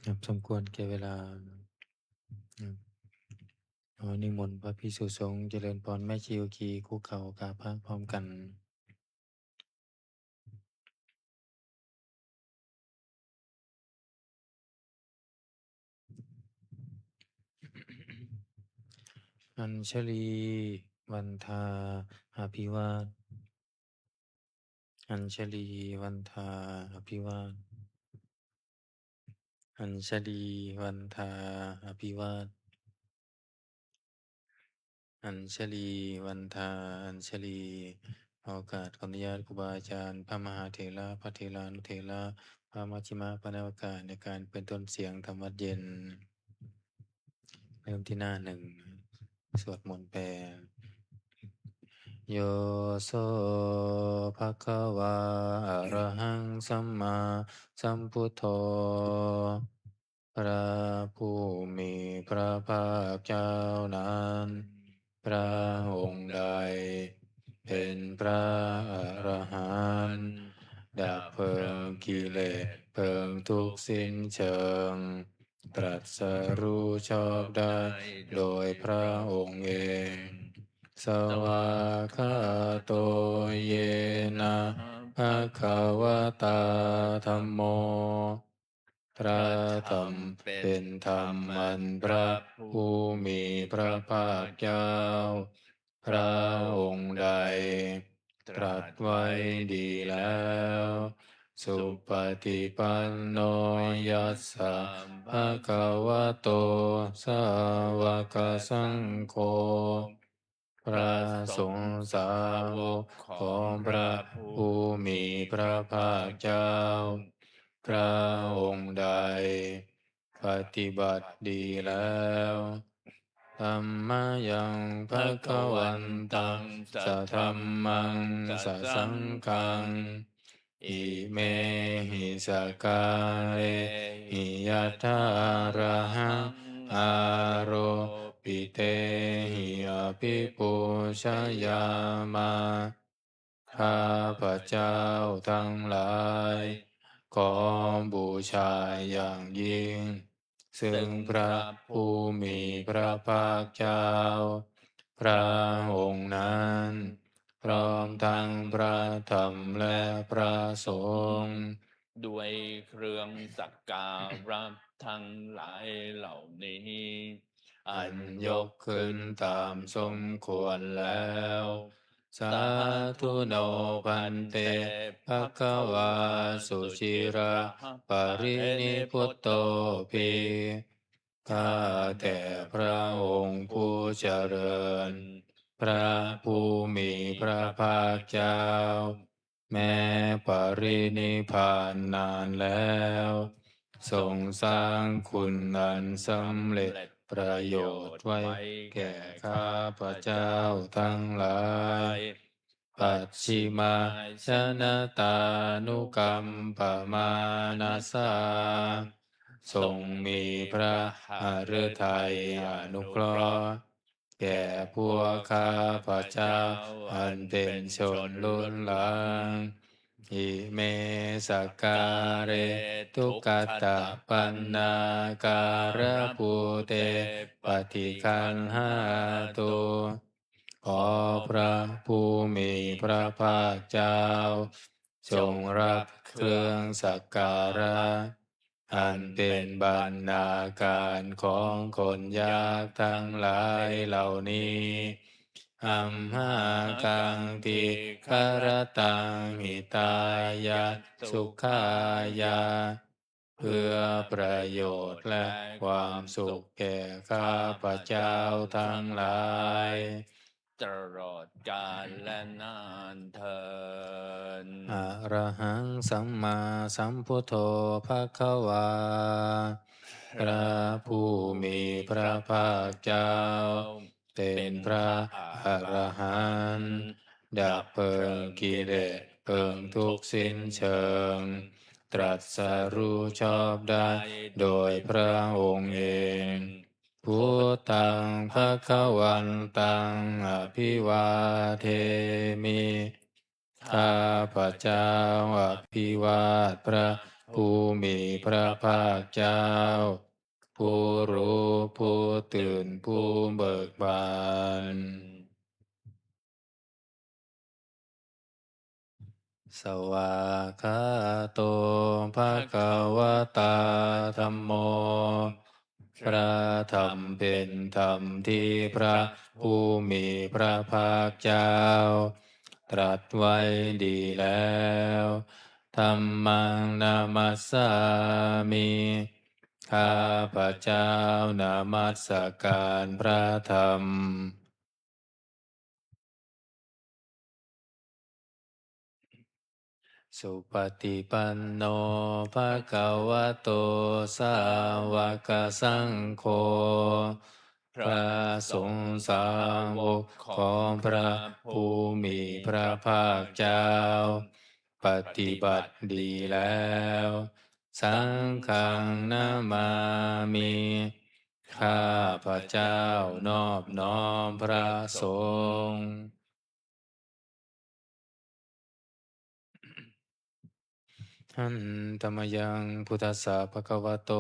ครับสมควรแก่เวลาครับขอนิมนต์พระภิกษุสงฆ์เจริญพรแม่ชีโยคีคุกเข่ากราบพระพร้อมกันอัญชลีวันทาอภิวาทอัญชลีวันทาอภิวาทอัญชลีวันทาอภิวาทอัญชลีวันทาอัญชลีโอกาสขออนุญาตครูบาอาจารย์พระมหาเถระพระเถรานุเถระพระมัชฌิมาปณวกาสในการเป็นต้นเสียงธรรมวัดเย็นเริ่มที่หน้าหนึ่งสวดมนต์แปลโยโสภะคะวาอะระหังสัมมาสัมพุทโธพระผู้มีพระภาคเจ้านั้นพระองค์ใดเป็นพระอรหันต์ดับเพลิงกิเลสเพลิงทุกข์สิ้นเชิงตรัสรู้ชอบได้โดยพระองค์เองสวากขาโตเยนะภะคะวะตาธัมโมพระธรรมเป็นธรรมอันพระผู้มีพระภาคเจ้าพระองค์ใดตรัสไว้ดีแล้วสุปฏิปันโนยัสสะภะคะวะโตสาวกสังโฆพระสงฆ์สาวกของพระผู้มีพระภาคเจ้าพระองค์ใดปฏิบัติดีแล้วธัมมายังภะคะวันตังสัทธัมมังสัสสังฆังอิเมหิสการเรหิยัตถาระหังอาโรปิเตหิอภิปูชยามาข้าพระเจ้าทั้งหลายขอบูชาอย่างยิ่งซึ่งพระผู้มีพระภาคเจ้าพระองค์นั้นพร้อมทั้งพระธรรมและพระสงฆ์ด้วยเครื่องสักการะทั้งหลายเหล่านี้อันยกขึ้นตามสมควรแล้วสาธุโนพันเตภะคะวาสุชิระปรินิพุตโตภิข้าแต่พระองค์ผู้เจริญพระผู้มีพระภาคเจ้าแม้ปรินิพพานนานแล้วทรงสร้างคุณอันสำเร็จประโยชน์ไว้แก่ข้าพระเจ้าทั้งหลายปัจฉิมาชนะตานุกรรมปมานาสาทรงมีพระหฤทัยอนุเคราะห์แก่พวกข้าพระเจ้าอันเป็นชนล้นหลังอิเมสกการะทุกขตะปันนาการะภูเตปฏิคันหาตุขอพระผู้มีพระภาคเจ้าทรงรับเครื่องสักการะอันเป็นบรรณาการของคนยากทั้งหลายเหล่านี้อัมหากังติคารตังหิตายะสุขายาเพื่อประโยชน์และความสุขแก่ข้าพระเจ้าทั้งหลายตลอดกาลและนานเทินอะระหังสัมมาสัมพุทโธภะคะวาพระผู้มีพระภาคเจ้าเป็นพระอรหันต์ดับเพลิงกิเลสเพลิงทุกข์สิ้นเชิงตรัสรู้ชอบได้โดยพระองค์เองพุทธังภวันตังอภิวาเทมิข้าพระเจ้าอภิวาทพระ ผู้มีพระภาคเจ้าผู้รู้ผู้ตื่นผู้เบิกบานสวากขาโตภะคะวะตาธัมโมพระธรรมเป็นธรรมที่พระผู้มีพระภาคเจ้าตรัสไว้ดีแล้วธัมมังนามัสสามิข้าพระเจ้านามัสการพระธรรมสุปฏิปันโนภะคะวะโตสาวกสังโฆพระสงฆ์สาวกของพระผู้มีพระภาคเจ้าปฏิบัติดีแล้วสังฆังนามามิข้าพระเจ้านอบน้อมพระสงฆ์หันธรรมยังพุทธัสสะภะคะวะโต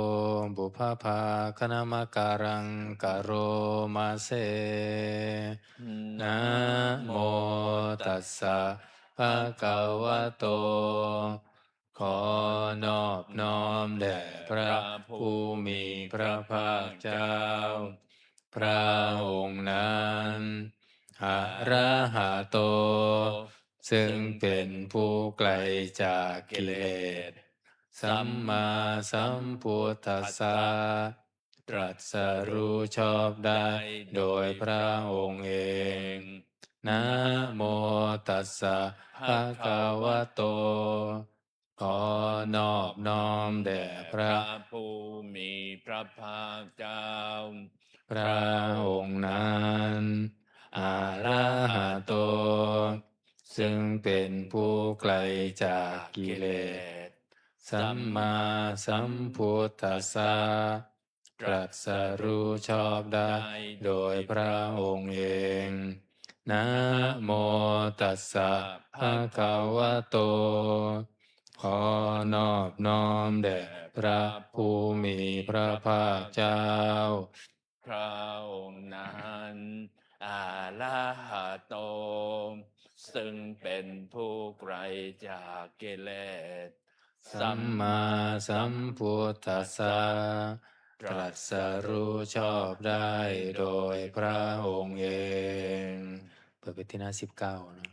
บุพพาคณมการังกโรมาเซนะโมตัสสะภะคะวะโตขอนอบน้อมแด่พระผู้มีพระภาคเจ้าพระองค์นั้นอะระหะโตซึ่งเป็นผู้ไกลจากกิเลสสัมมาสัมพุทธัสสะตรัสรู้ชอบได้โดยพระองค์เองนะโมตัสสะภะคะวะโตขอนอบน้อมแด่พระผู้มีพระภาคเจ้าพระองค์นั้นอะระหะโตซึ่งเป็นผู้ไกลจากกิเลสสัมมาสัมพุทธัสสะตรัสรู้ชอบได้โดยพระองค์เองนะโมตัสสะภะคะวะโตขอนอบน้อมแด่พระผู้มีพระภาคเจ้าพระองค์นั้นอะระหะโตซึ่งเป็นผู้ไกลจากกิเลสสัมมาสัมพุทธัสสะตรัสรู้ชอบได้โดยพระองค์เองเปิดไปที่หน้า19นะ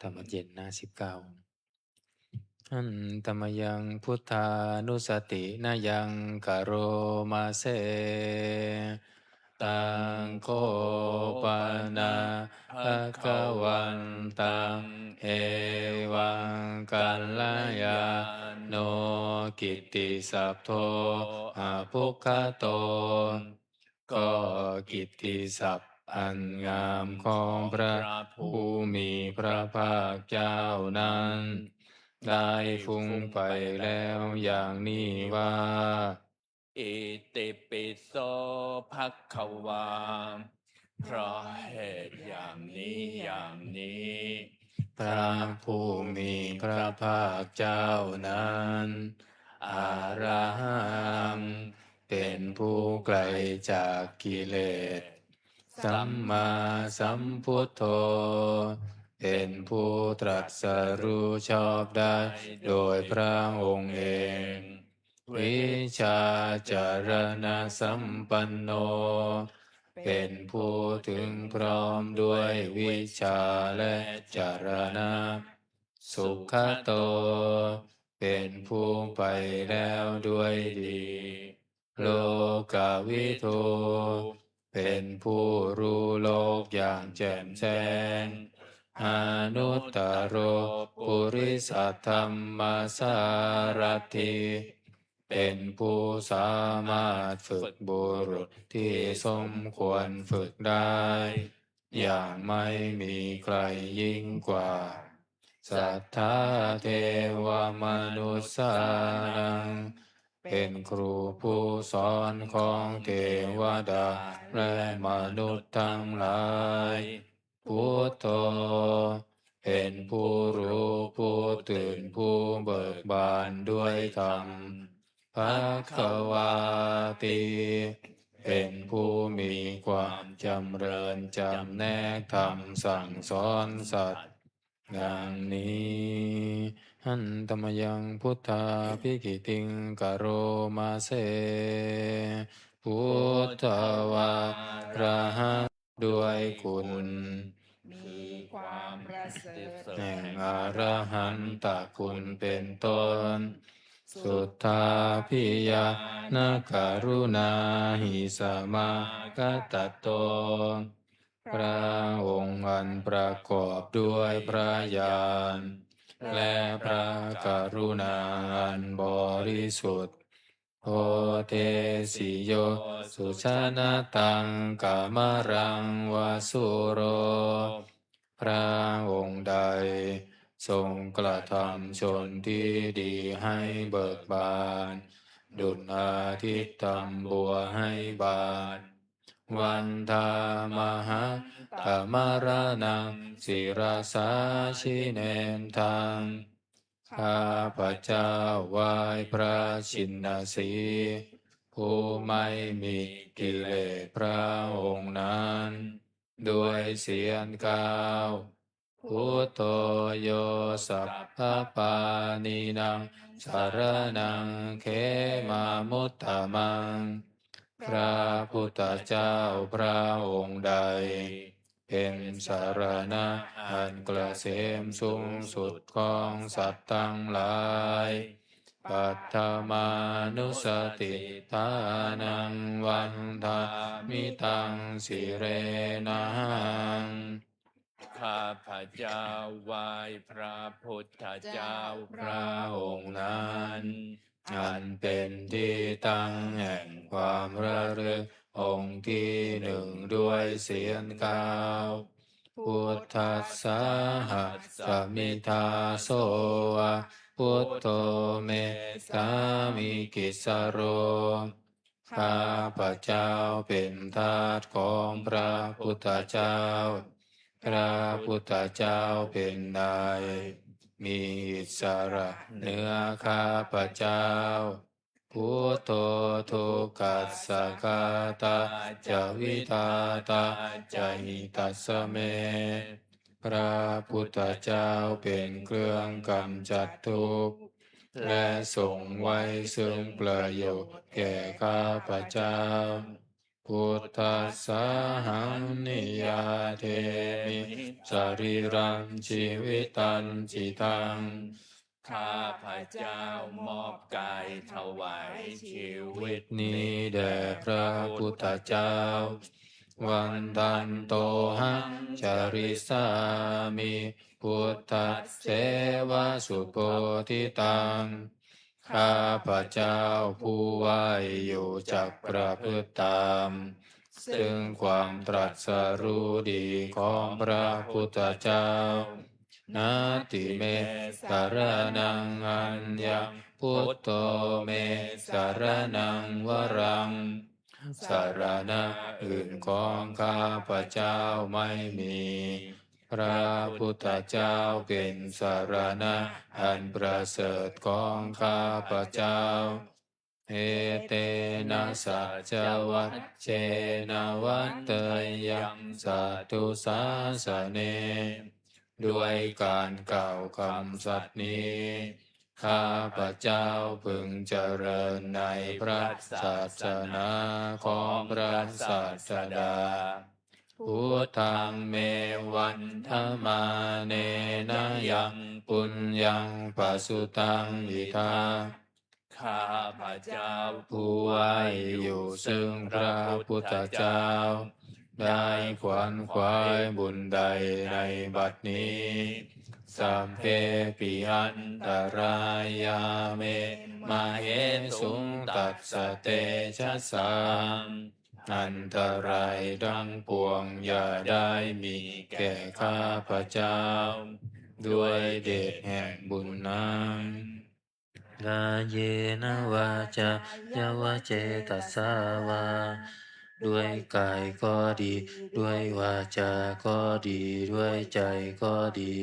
ธรรมเย็นหน้า19อันธรรมยังพุทธานุสตินายังกโรมาเสตังโคปนาภะคะวันตังเอวังกัลลายาโนกิตติสัพโทอะภุคคโตก็กิตติศัพท์อันงามของพระผู้มีพระภาคเจ้านั้นได้ฟุ้งไปแล้วอย่างนี้ว่าอิติปิโสภะคะวาเพราะเหตุอย่างนี้อย่างนี้พระผู้มีพระภาคเจ้านั้นอาระหังเป็นผู้ไกลจากกิเลสสัมมาสัมพุทโธเป็นผู้ตรัสรู้ชอบได้โดยพระองค์เองวิชาจารณะสัมปันโนเป็นผู้ถึงพร้อมด้วยวิชาและจารณะสุขโตเป็นผู้ไปแล้วด้วยดีโลกวิทูเป็นผู้รู้โลกอย่างแจ่มแจ้งอนุตตโรปุริสัทธัมมาสารถิเป็นผู้สามารถฝึกบุรุษที่สมควรฝึกได้อย่างไม่มีใครยิ่งกว่าสัทธาเทวมนุสสานังเป็นครูผู้สอนของเทวดาและมนุษย์ทั้งหลายพุทโธเป็นผู้รู้ผู้ตื่นผู้เบิกบานด้ ธรรมสั่งสอนสัตว์อย่างนี้หันตมยังพุทธาภิกิติงกโรมาเสพุทธวาระหะด้วยคุณมีความประเสริฐ แห่งอรหันตคุณเป็นต้นสุทธาพิยานาการุณาหิสมากตโตพระองค์อันประกอบด้วยพระญาณและพระกรุณาอันบริสุทธิ์โอเทสิโยสุชนะตังกามรังวาสุโรพระองค์ใดทรงกระทำชนที่ดีให้เบิกบานดุจอาทิตย์ทำบัวให้บานวันธามหาธรรมรนังศิรสาชิเนนทังข้าพระเจ้าไหว้พระชินสีห์ผู้ไม่มีกิเลสพระองค์นั้นด้วยเสียงกล่าวพุทโธโยสัพพปานินังสารนังเขมามุตตมังพระพุทธเจ้าพระองค์ใดเป็นสารณะอันเกษมสูงสุดของสัตว์ทั้งหลายปัตถมานุสติทานังวันทามิตังสิเรนังข้าพระเจ้าไหว้พระพุทธเจ้าพระองค์นั้นอันเป็นที่ตั้งแห่งความระลึกองค์ที่หนึ่งด้วยเสียงกล่าวพุทธัสสะหัสสมิทาโสวะพุทโธเมสามิกิสโรข้าพระเจ้าเป็นทาสของพระพุทธเจ้าพระพุทธเจ้าเป็นนายมีอิสระเหนือข้าพระเจ้าพุทโธทุกขัสสะกาตาจะวิทาตาจะหิตัสสะเมพระพุทธเจ้าเป็นเครื่องกำจัดทุกข์และทรงไว้ซึ่งประโยชน์แก่ข้าพระเจ้าพุทธัสสะหังนิยาเทมิสรีรังชีวิตันจิตังข้าพระเจ้ามอบกายถวายชีวิตนี้แด่พระพุทธเจ้าวันตันโตหังจาริสามิพุทธเสวะสุโพธิตังข้าพระเจ้าผู้ไหวอยู่จักประพฤติตามซึ่งความตรัสรู้ดีของพระพุทธเจ้านาติเมสารนังอัญญพุทโธเมสารนังวรังสารณะอื่นของข้าพระเจ้าไม่มีพระพุทธเจ้าเป็นสารณะอันประเสริฐของข้าพระเจ้าเอเตนะสัจวัตเชนะวัตเตยังสัตตุสาสเนด้วยการกล่าวคำสัตย์นี้ข้าพระเจ้าพึงเจริญในพระศาสนาของพระศาสดาพุทธังเมวันธมาเนนะยังปุญญังปัสสุตังอิทาข้าพระเจ้าผู้ไหวอยู่ซึ่งพระพุทธเจ้าได้ขวนขวายบุญใดในบัดนี้สัพเพปิอันตรายาเมมาเหสุงตัสสะเตชะสามอันตรายดังปวงอย่าได้มีแก่ข้าพระเจ้าด้วยเดชแห่งบุญนั้นกาเยนะวาจายาวเจตัสสาวาด้วยกายก็ดีด้วยวาจาก็ดีด้วยใจก็ดี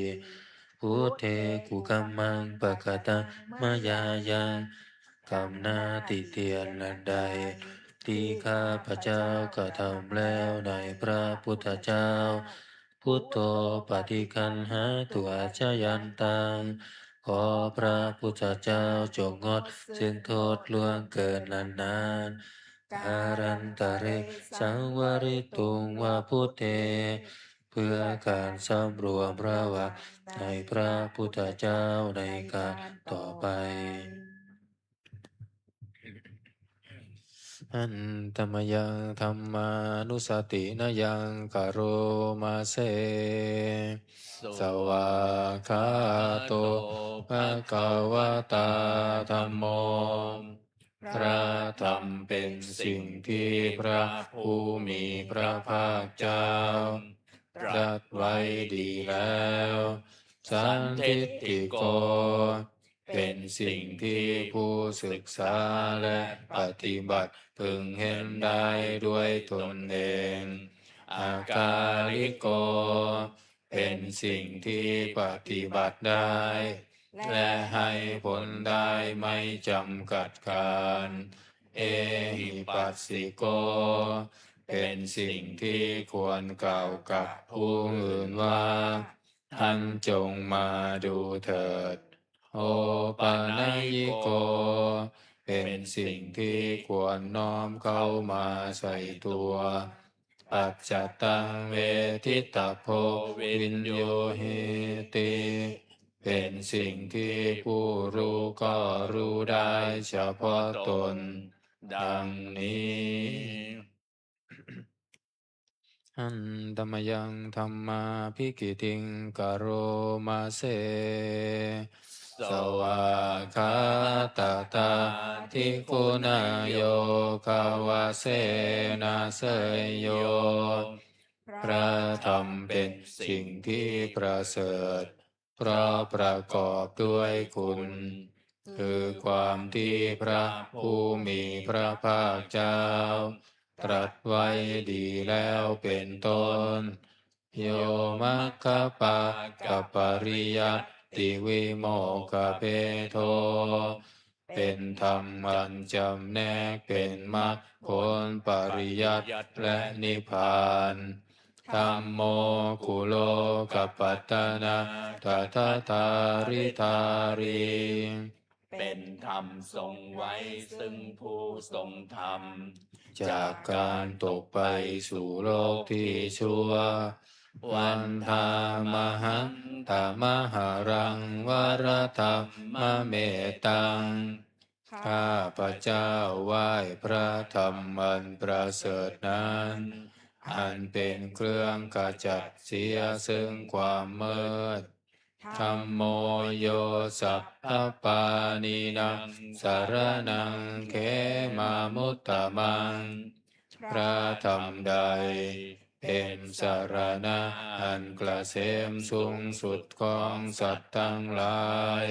พุทเทกุกัมมังปะกตังมายายังกรรมนาติเตียนนันใดที่ข้าพระเจ้ากระทำแล้วในพระพุทธเจ้า พุทโธปฏิคันหาตัวชยันตังขอพระพุทธเจ้าจงงดซึ่งโทษล่วงเกินนานๆการันตะเรสังวริตุงวาพุทเทเพื่อการสำรวมระวังในพระพุทธเจ้าในการต่อไปอันตมยังธรรมานุสตินยังกโรมาเซสวากขาโตภะคะวะตาธัมโมพระธรรมเป็นสิ่งที่พระผู้มีพระภาคเจ้าตรัสไว้ดีแล้วสันทิฏฐิโกเป็นสิ่งที่ผู้ศึกษาและปฏิบัติพึงเห็นได้ด้วยตนเองอากาลิโกเป็นสิ่งที่ปฏิบัติได้และให้ผลได้ไม่จำกัดการเอหิปัสสิโกเป็นสิ่งที่ควรกล่าวกับผู้อื่นว่าท่านจงมาดูเถิดโอปานายิโกเป็นสิ่งที่ควรน้อมเข้ามาใส่ตัวปัจจตังเวทิตาโพวินโยหิติเป็นสิ่งที่ผู้รู้ก็รู้ได้เฉพาะตนดังนี้อันตมยังธรรมาภิกิติงกโรมาเสสวากขาตาตาทิคุณาโยคาวาเสนาเสยโยพระธรรมเป็นสิ่งที่ประเสริฐเพราะประกอบด้วยคุณคือความที่พระผู้มีพระภาคเจ้าตรัสไว้ดีแล้วเป็นต้นโยมัคคปะกัปปริยัติวิโมกขเปโทเป็นธรรมอันจำแนกเป็นมรรคผลปริยัติและนิพพานธัมโมกุโลกัปปัตตนาทัตตาริธาริเป็นธรรมทรงไว้ซึ่งผู้ทรงธรรมจากการตกไปสู่โลกที่ชั่ววันธามหังตามหารังวรธรรมเมตังข้าพระเจ้าไหว้พระธรรมอันประเสริฐนั้นอันเป็นเครื่องขจัดเสียซึ่งความมืดธัมโมโยสัพพปานินังสารนังเขมามุตตมังพระธรรมใดเป็นสารณะอันเกษมสูงสุดของสัตว์ทั้งหลาย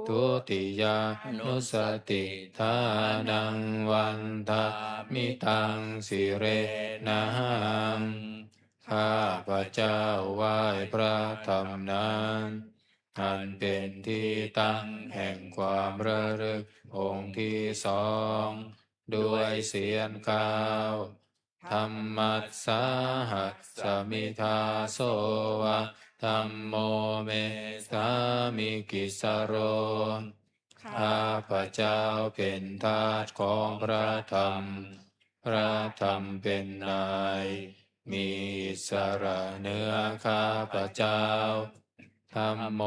ทุติยานุสติทานังวันทามิตังสิเรนังข้าพระเจ้าไหว้พระธรรมนั้นอันเป็นที่ตั้งแห่งความระลึกองค์ที่สองด้วยเสียงกล่าวธรรมัสสาหัสสมิทาโสวะธัมโมเมสามิกิสโรข้าพระเจ้าเป็นทาสของพระธรรมพระธรรมเป็นนายมีอิสระเหนือข้าพระเจ้าธัมโม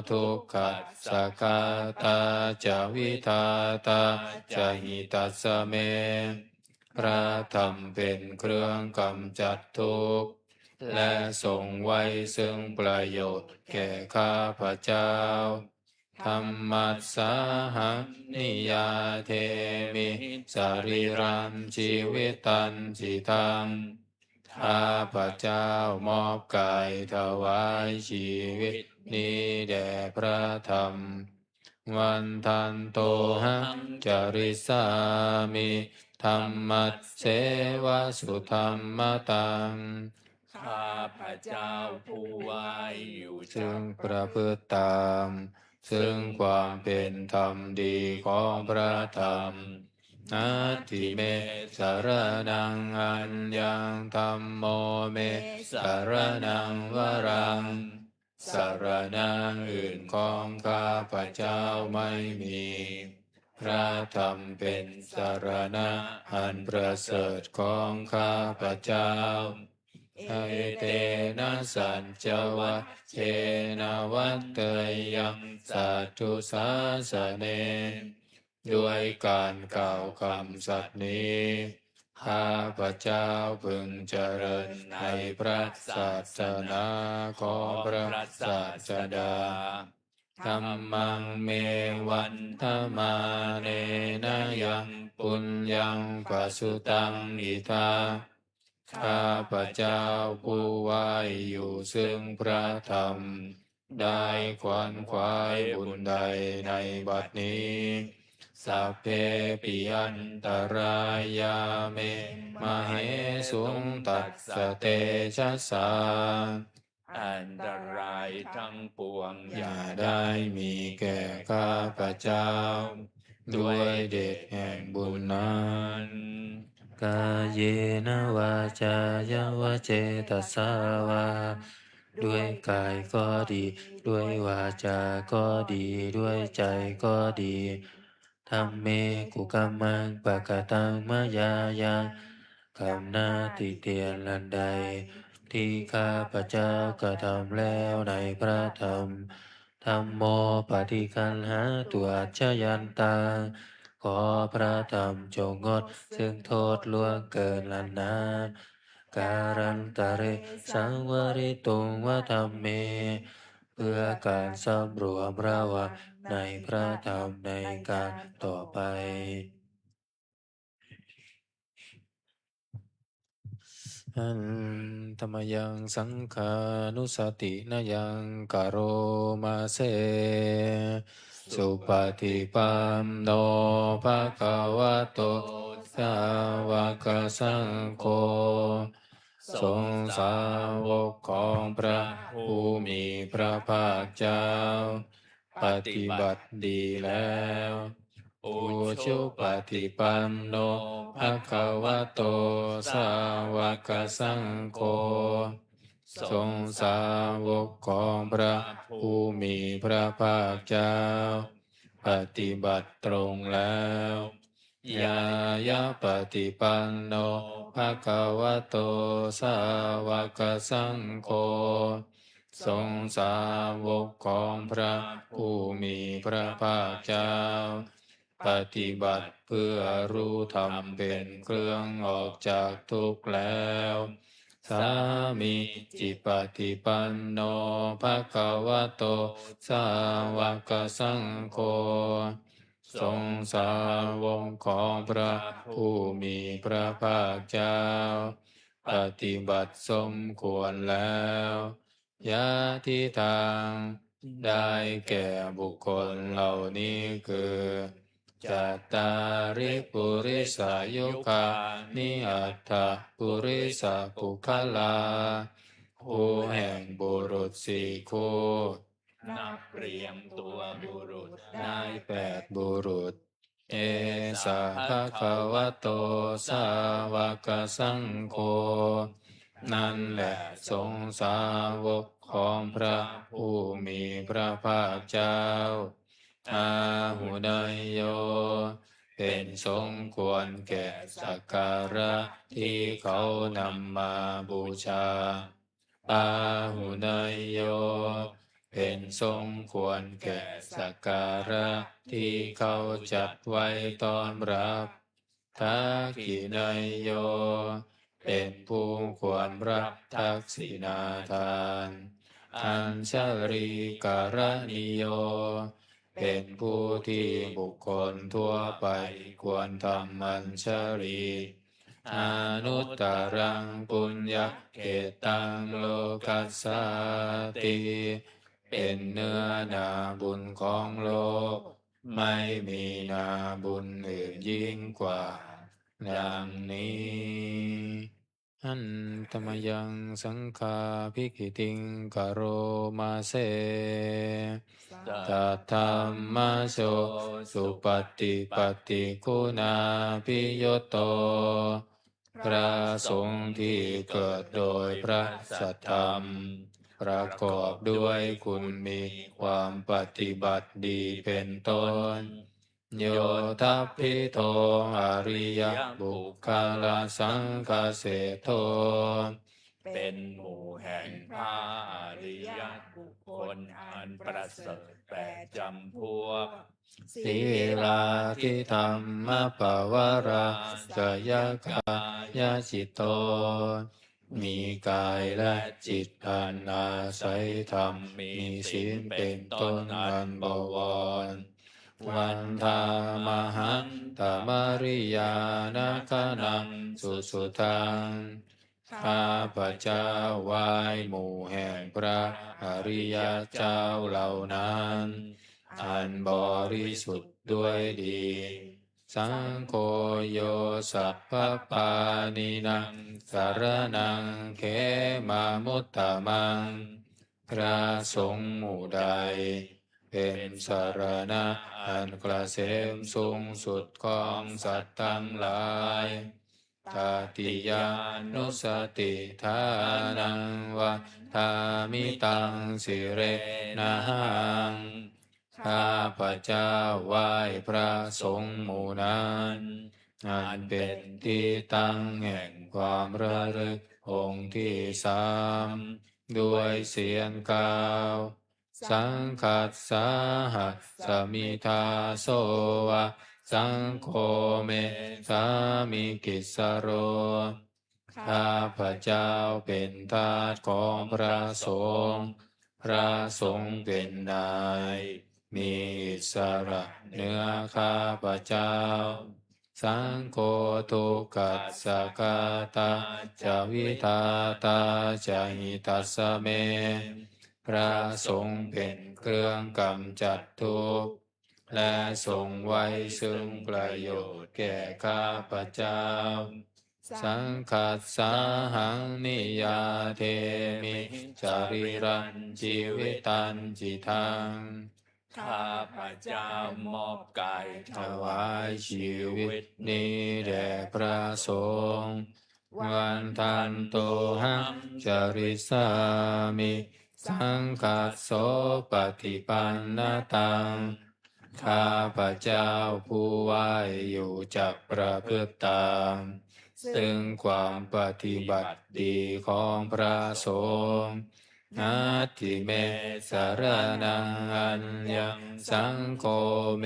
ทุกขัสสะกาตาจาวิทาตาจาหิตัสสะเมพระธรรมเป็นเครื่องกำจัดทุกข์และทรงไว้ซึ่งประโยชน์แก่ข้าพระเจ้าธัมมัสสาหังนิยาเทมิสรีรัมชีวิตันจิตังข้าพระเจ้ามอบกายถวายชีวิตนี้แด่พระธรรมวันทันโตหังจริสามิธรรมัสเสวะสุธรรมตังข้าพระเจ้าผู้ไหว้อยู่ซึ่งประพฤติตามซึ่งความเป็นธรรมดีของพระธรรม นัตถิเมสารนังอัญญังธัมโมเมสารนังวรังสารนังอื่นของข้าพเจ้าไม่มีพระธรรมเป็นสารณะอันประเสริฐของข้าพเจ้าเอเตนะสัจจวัชเชนะวัตเตยังสัตถุสาสเนด้วยการกล่าวคำสัตย์นี้ข้าพเจ้าพึงเจริญในพระศาสนาของพระศาสดาธัมมังเมวันธมาเนนะยังปุญญังปัสสุตังอิทาข้าพเจ้าผู้ไหวอยู่ซึ่งพระธรรมได้ขวนขวายบุญใดในบัดนี้สัพเพปิยันตรายาเมมเหสุงตัสสะเตชะสาอันตรายทั้งปวงอย่าได้มีแก่ข้าพเจ้าด้วยเดชแห่งบุญนั้นกายเยนะวาจายาวเจตสาวาด้วยกายก็ดีด้วยวาจาก็ดีด้วยใจก็ดีธัมเมกุกัมมังปะกตังมายายังคำนาติเตียนลันใดที่ข้าพเจ้ากระทำแล้วในพระธรรมธัมโมปฏิคันหาตัวอัจฉยันตาขอพระธรรมจงงดซึ่งโทษล่วงเกินลันนาการันตะเรสังวริตุงวธรรมเมเพื่อการสำรวมระวังในพระธรรมในการต่อไปอันธรรมยังสังขานุสตินายังกโรมาเสสุปฏิปันโนภะคะวะโตสาวกสังโฆทรงสาวกของพระผู้มีพระภาคเจ้าปฏิบัติดีแล้วอุชุปฏิปันโนภะคะวะโตสาวกสังโฆทรงสาวกของพระผู้มีพระภาคเจ้าปฏิบัติตรงแล้วยายะปฏิปันโนภะคะวะโตสาวกสังโฆทรงสาวกของพระผู้มีพระภาคเจ้าปฏิบัติเพื่อรู้ธรรมเป็นเครื่องออกจากทุกข์แล้วสามีจิปฏิปันโนภะคะวะโตสาวกสังโฆทรงสาวกของพระผู้มีพระภาคเจ้าปฏิบัติสมควรแล้วยะทิทางได้แก่บุคคลเหล่านี้คือจัตตาริปุริสายุคานิอัตถปุริสปุคลาผู้แห่งบุรุษสี่คู่นับเรียงตัวบุรุษได้8บุรุษเอสาภะคะวะโตสาวกสังโฆนั่นแหละสงฆ์สาวกของพระผู้มีพระภาคเจ้าอาหุนยโยเป็นสมควรแก่สักการะที่เขานำมาบูชาอาหุนยโยเป็นสมควรแก่สักการะที่เขาจัดไว้ต้อนรับทักขินายโยเป็นผู้ควรรับทักษิณาทานอัญชลีการนิโยเป็นผู้ที่บุคคลทั่วไปควรทำอัญชลีอนุตตรังปุญญเกตังโลกัสสติเป็นเนื้อนาบุญของโลกไม่มีนาบุญอื่นยิ่งกว่าดังนี้ อันตมยังสังฆาภิกขิติงกโรมาเสตัทธัมมโสสุปฏิปัตติคุณาภิยโตพระสงฆ์ที่เกิดโดยพระสัทธรรมประกอบด้วยคุณมีความปฏิบัติดีเป็นต้นโยทัพพิโตอริยบุคคลสังฆเสโทเป็นหมู่แห่งพระอริยบุคคลอันประเสริฐแปดจำพวก ศีลาทิธรรมปวาราสยกายจิตโตมีกายและจิตอันอาศัยธรรมมีศีลเป็นต้นอันบวรวันธามหังธรรมริยานาคนังสุทังข้าพเจ้าไหว้หมู่แห่งพระอริยเจ้าเหล่านั้นอันบริสุทธิ์ด้วยดีสังโฆโยสัพพปานินังสารนังเขมามุตตมังพระสงฆ์หมู่ใดเป็นสารณะอันเกษมสูงสุดของสัตว์ทั้งหลายตติยานุสติทานังวะทามิตังสิเรนะหังข้าพเจ้าไหว้พระสงฆ์หมู่นั้นอันเป็นที่ตั้งแห่งความระลึกองค์ที่สามด้วยเสียงกล่าวสังคัสสาหะสมิทาโสวะสังโฆเมสามิกิสโรข้าพเจ้าเป็นทาสของพระสงฆ์พระสงฆ์เป็นนายมีอิสระเหนือข้าพเจ้าสังโฆทุกขัสสะกตาจาวิทาตาจาหิตัสสะเมพระสงฆ์เป็นเครื่องกำจัดทุกข์และทรงไว้ซึ่งประโยชน์แก่ข้าพเจ้าสังคัสสาหังนิยาเทมิจาริรันชีวิตันจิตังข้าพเจ้ามอบกายถวายชีวิตนี้แด่พระสงฆ์วันทันโตหังจริสามิสังคัสโสปฏิปันนตังข้าพเจ้าผู้ไหวอยู่จักประพฤติตามซึ่งความปฏิบัติดีของพระสงฆ์นาทิเมสารนังอัญญังสังโฆเม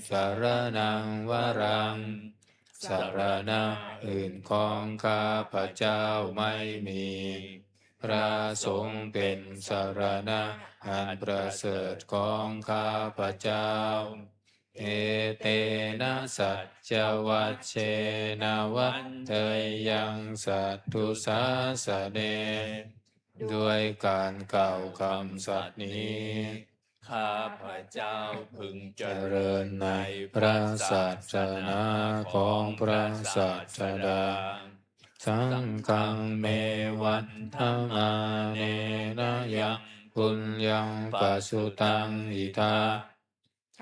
สารนังวรังสารณะอื่นของข้าพเจ้าไม่มีพระสงฆ์เป็นสารณะอันประเสริฐของข้าพเจ้าเอเตนะสัจจวัชเชนะวันเตยังสัตถุสาสเนด้วยการกล่าวคำสัตย์นี้ข้าพเจ้าพึงเจเจริ ริ ญ ญ ใน ใน พระศาสนาของพระศาสดาสังฆังเมวันธรรมาเนนะยังปุญญังปัสสุตังอิทา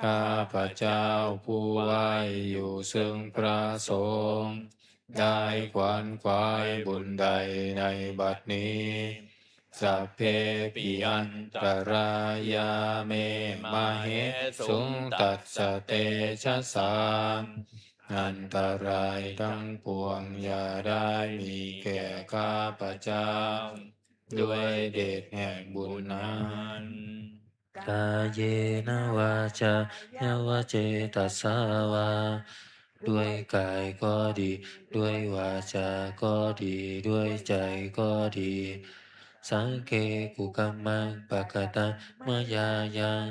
ข้าพเจ้าผู้ไหวอยู่ซึ่งพระสงฆ์ได้ขวนขวายบุญใดในบัดนี้สัพเพปิอันตรายาเมมาเหสุงตัสสะเตชะสามอันตรายทั้งปวงอย่าได้มีแก่ข้าพเจ้าด้วยเดชแห่งบุญนั้นกายเยนะวาจายะเจตัสสาวาด้วยกายก็ดีด้วยวาจาก็ดีด้วยใจก็ดีสังเกกุกัมมังปะกตังมยายัง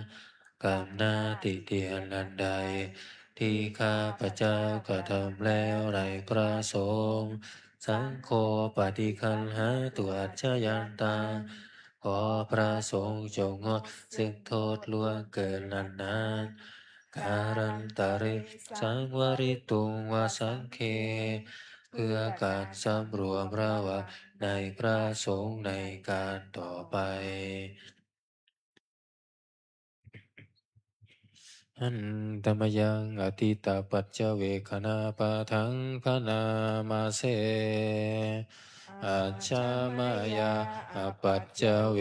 กรรมนาติเตียนอันใดที่ข้าพเจ้ากระทำแล้วในพระสงฆ์สังโฆปฏิคันหาตัวอัจฉยันตาขอพระสงฆ์จงงดซึ่งโทษล่วงเกินนานๆการันตริสังวริตุงวสังเค เพื่อการสำรวมระวังในพระสงฆ์ในการต่อไปหันตมยังอติตาปัจเจเวคณาปะทังพนามาเสอาชามายาอปัจเจเว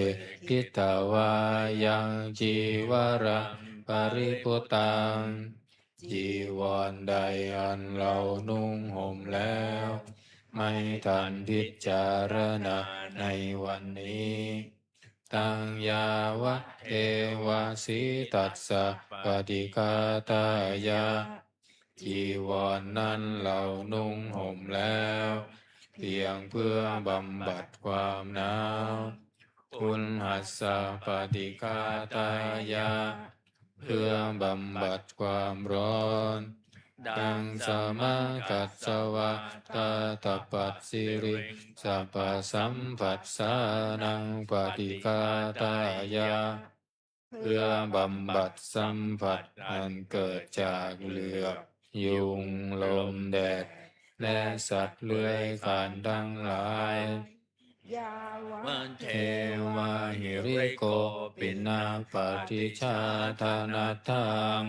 กิตาวายังจีวรังปริปุตังจีวรใดอันเรานุ่งห่มแล้วไม่ทันพิจารณาในวันนี้ตังยาวะเทวาสีตัสสะปฏิกาตายะจีวรนนั้นเรานุ่งห่มแล้วเพียงเพื่อบำบัดความหนาวอุณหัสสะปฏิกาตายะเพื่อบำบัดความร้อนดังสมากัสสวะตาตปัสสิริสัพพสัมผัสสานังปฏิกาตายะเพื่อบำบัดสัมผัสอันเกิดจากเหลือบยุงลมแดดและสัตว์เลื้อยคลานทั้งหลายยาวะ มันเท เทวาหิริโกปินาปฏิชาธานาทัง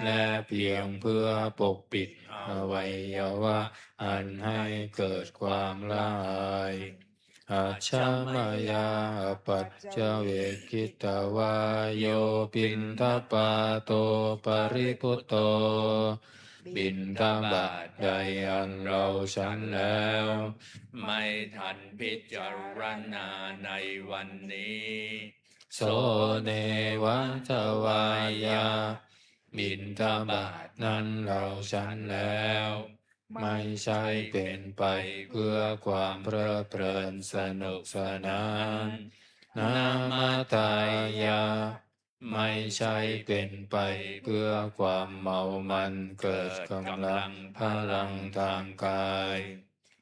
และเพียงเพื่อปกปิดอวัยวะอันให้เกิดความละอายอาชามายาปัจจเวกิตวายโยปินทปาโตปริพุตโตบินทบาทใดอันเราฉันแล้วไม่ทันพิจารณาในวันนี้ โสเนวะทวายาบินทบาทนั้นเราฉันแล้วไม่ใช่เป็นไปเพื่อความเพลิดเพลินสนุกสนานนามาตายาไม่ใช่เป็นไปเพื่อความเมามันเกิดกำลังพลังทางกาย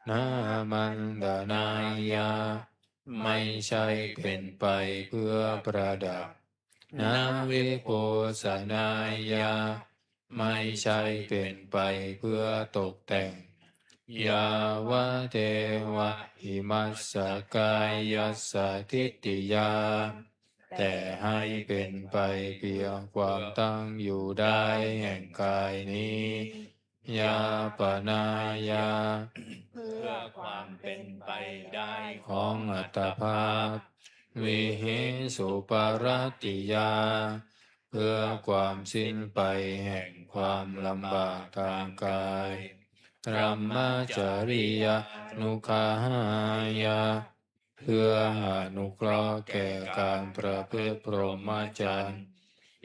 นามันดานายาไม่ใช่เป็นไปเพื่อประดับนาวิโภสนายาไม่ใช่เป็นไปเพื่อตกแต่งยาวะเทวะหิมัสสกายยัสสทิฏฐิยาแต่ให้เป็นไปเพียงความตั้งอยู่ได้แห่งกายนี้ยาปนายาเพื่อความเป็นไปได้ ของอัตภาพวิหิสุปารติยาเพื่อความสิ้นไปแห่งความลำบากทางกายธรรมจริยานุคาหายาเพื่ออนุเคราะห์แก่การประพฤติพรหมจรรย์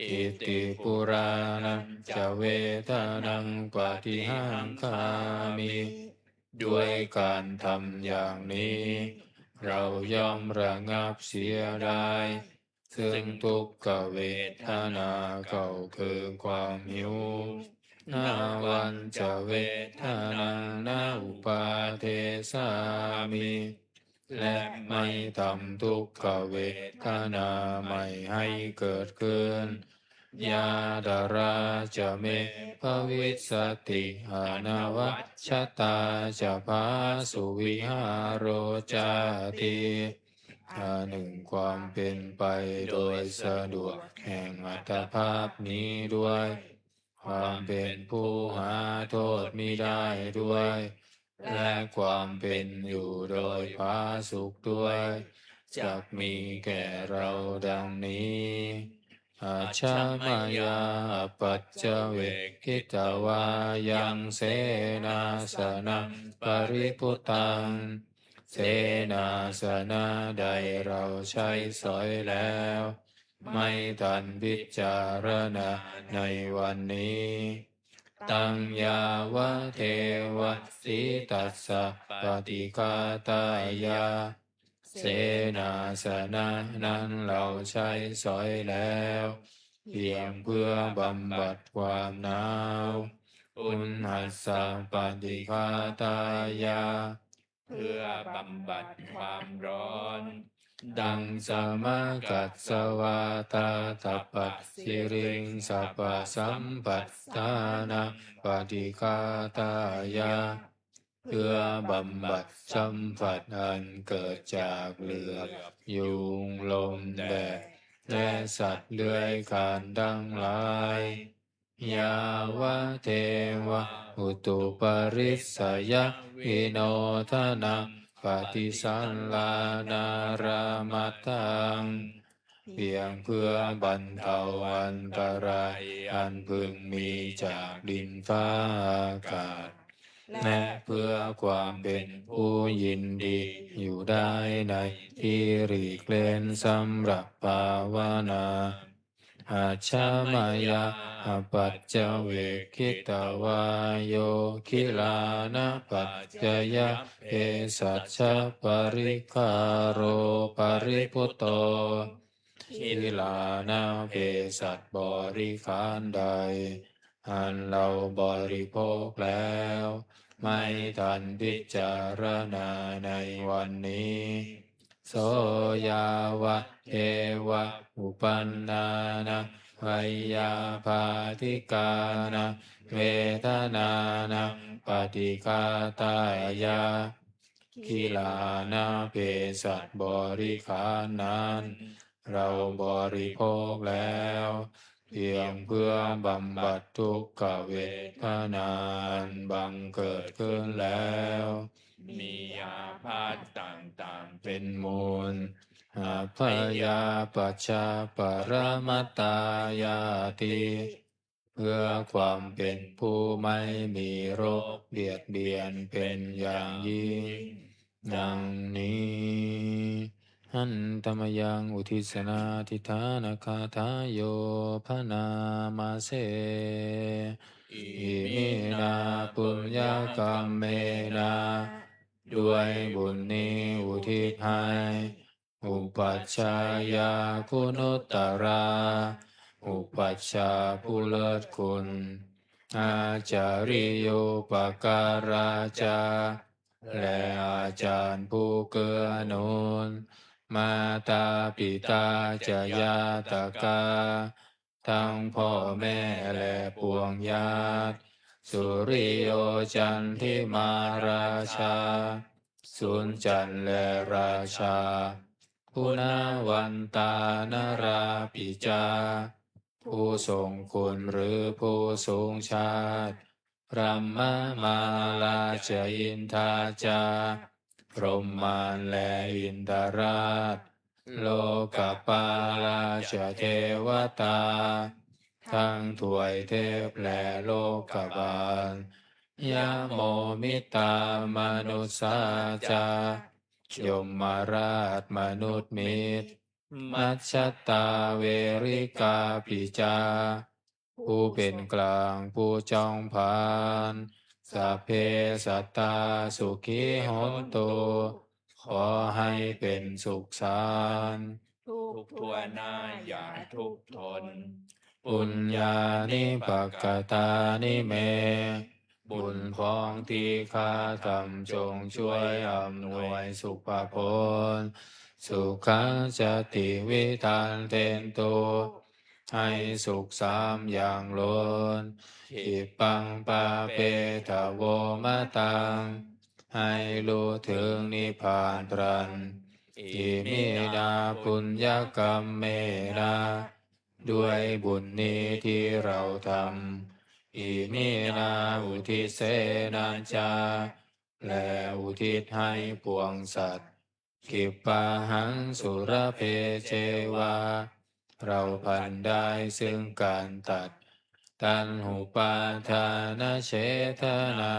อิติปุรานังจะเวทานังปฏิหังคามิด้วยการทำอย่างนี้เราย่อมระงับเสียได้ซึ่งทุกขเวทนาเก่าคือความหิวนาวันจะเวทนานาอุปาเทสามิและไม่ทำทุกขเวทนาไม่ให้เกิดขึ้นยาดาราจะเมภวิสติอนาวชตาจะพาสุวิหารโรจาติหนึ่งความเป็นไปโดยสะดวกแห่งอัตภาพนี้ด้วยความเป็นผู้หาโทษมิได้ด้วยและความเป็นอยู่โดยผาสุกด้วยจักมีแก่เราดังนี้อาชามายาปัจเจเวกิตวายังเสนาสนะปริพุตังเสนาสนะใดเราใช้สอยแล้วไม่ทันพิจารณาในวันนี้ตังยาวะเทวะสีตัสสะปฏิกาตายาเสนาสนะนั้นเราใช้สอยแล้วเพียงเพื่อบำบัดความหนาวอุณหัสสะปฏิฆาตายาเพื่อบำบัดความร้อนดังสมากัสสวาตาตปัสสิริงสัพพสัมปัสสานาปฏิฆาตายา เพื่อบำบัดสัมผัสอันเกิดจากเหลือบยุงลมแดดและสัตว์เลื้อยคลานทั้งหลายยาวะเทวะอุตุปริสสยวิโนทนังปฏิสันลานารามัตตังเพียงเพื่อบรรเทาอันตรายอันพึงมีจากดินฟ้าอากาศและเพื่อความเป็นผู้ยินดีอยู่ได้ในที่หลีกเล่นสำหรับภาวนาอาชามายาอปัจจเวกขิตวายโยคิลานะปัจจยะเอสัชชะปริคาโรปริพุตโตคิลานะเภสัชบริขารใดอันเราบริโภคแล้วไม่ทันพิจารณาในวันนี้โสยาวะเอวะอุปันนานะวยาภาธิกานะเวทนานะปฏิฆาตายาคิลานะเภสัชบริขารนั้นเราบริโภคแล้วเพียงเพื่อบำบัดทุกขเวทนาบังเกิดขึ้นแล้วมีอาพาธต่างๆเป็นมูลอาภยาปัจจาปรมัตตายาติเพื่อความเป็นผู้ไม่มีโรคเบียดเบียนเป็นอย่างยิ่งดังนี้หันธรรมยังอุทิศนาทิฐานคาทายโยพนามาเสอิมินาปุญญกรรมเมนาด้วยบุญนี้อุทิศให้อุปัชฌายาคุณุตตราอุปัชฌาย์ผู้เลิศคุณอาจาริโยปการาจาและอาจารย์ผู้เกื้อหนุนมาตาปิตาจายาตกาทั้งพ่อแม่และปวงญาติสุริโยจันทิมาราชาสุนจันทร์และราชาคุณาวันตานราปิจาผู้ทรงคุณหรือผู้สูงชาติพระมมาลาจอินทาจาพรหมานและอินทราชโลกปาลาจเทวตาทั้งถวยเทพและโลกบาลยะโมมิตามนุสสาจายมมาราชมนุษย์มิตรมัชฌตาเวริกาปิจาผู้เป็นกลางผู้จองผานสัพเพสัตตาสุขีโหนตุขอให้เป็นสุขสันต์ทุกทั่วหน้าอย่าทุกข์ทนปุญญานิปักขตานิเมบุญพ้องที่ข้าทำจงช่วยอำนวยสุขผลสุขังจติวิธานเทนโตให้สุขสามอย่างล้นอิปังปาเปตะโวมะตังให้รู้ถึงนิพพานพรันอิมินาปุญญกรรมเมนาด้วยบุญนี้ที่เราทำอิมินาอุทิเสนาจาและอุทิศให้ปวงสัตว์กิปปาหังสุรเพเชวาเราพันได้ซึ่งการตัดตัณหุปาทานเฉทนา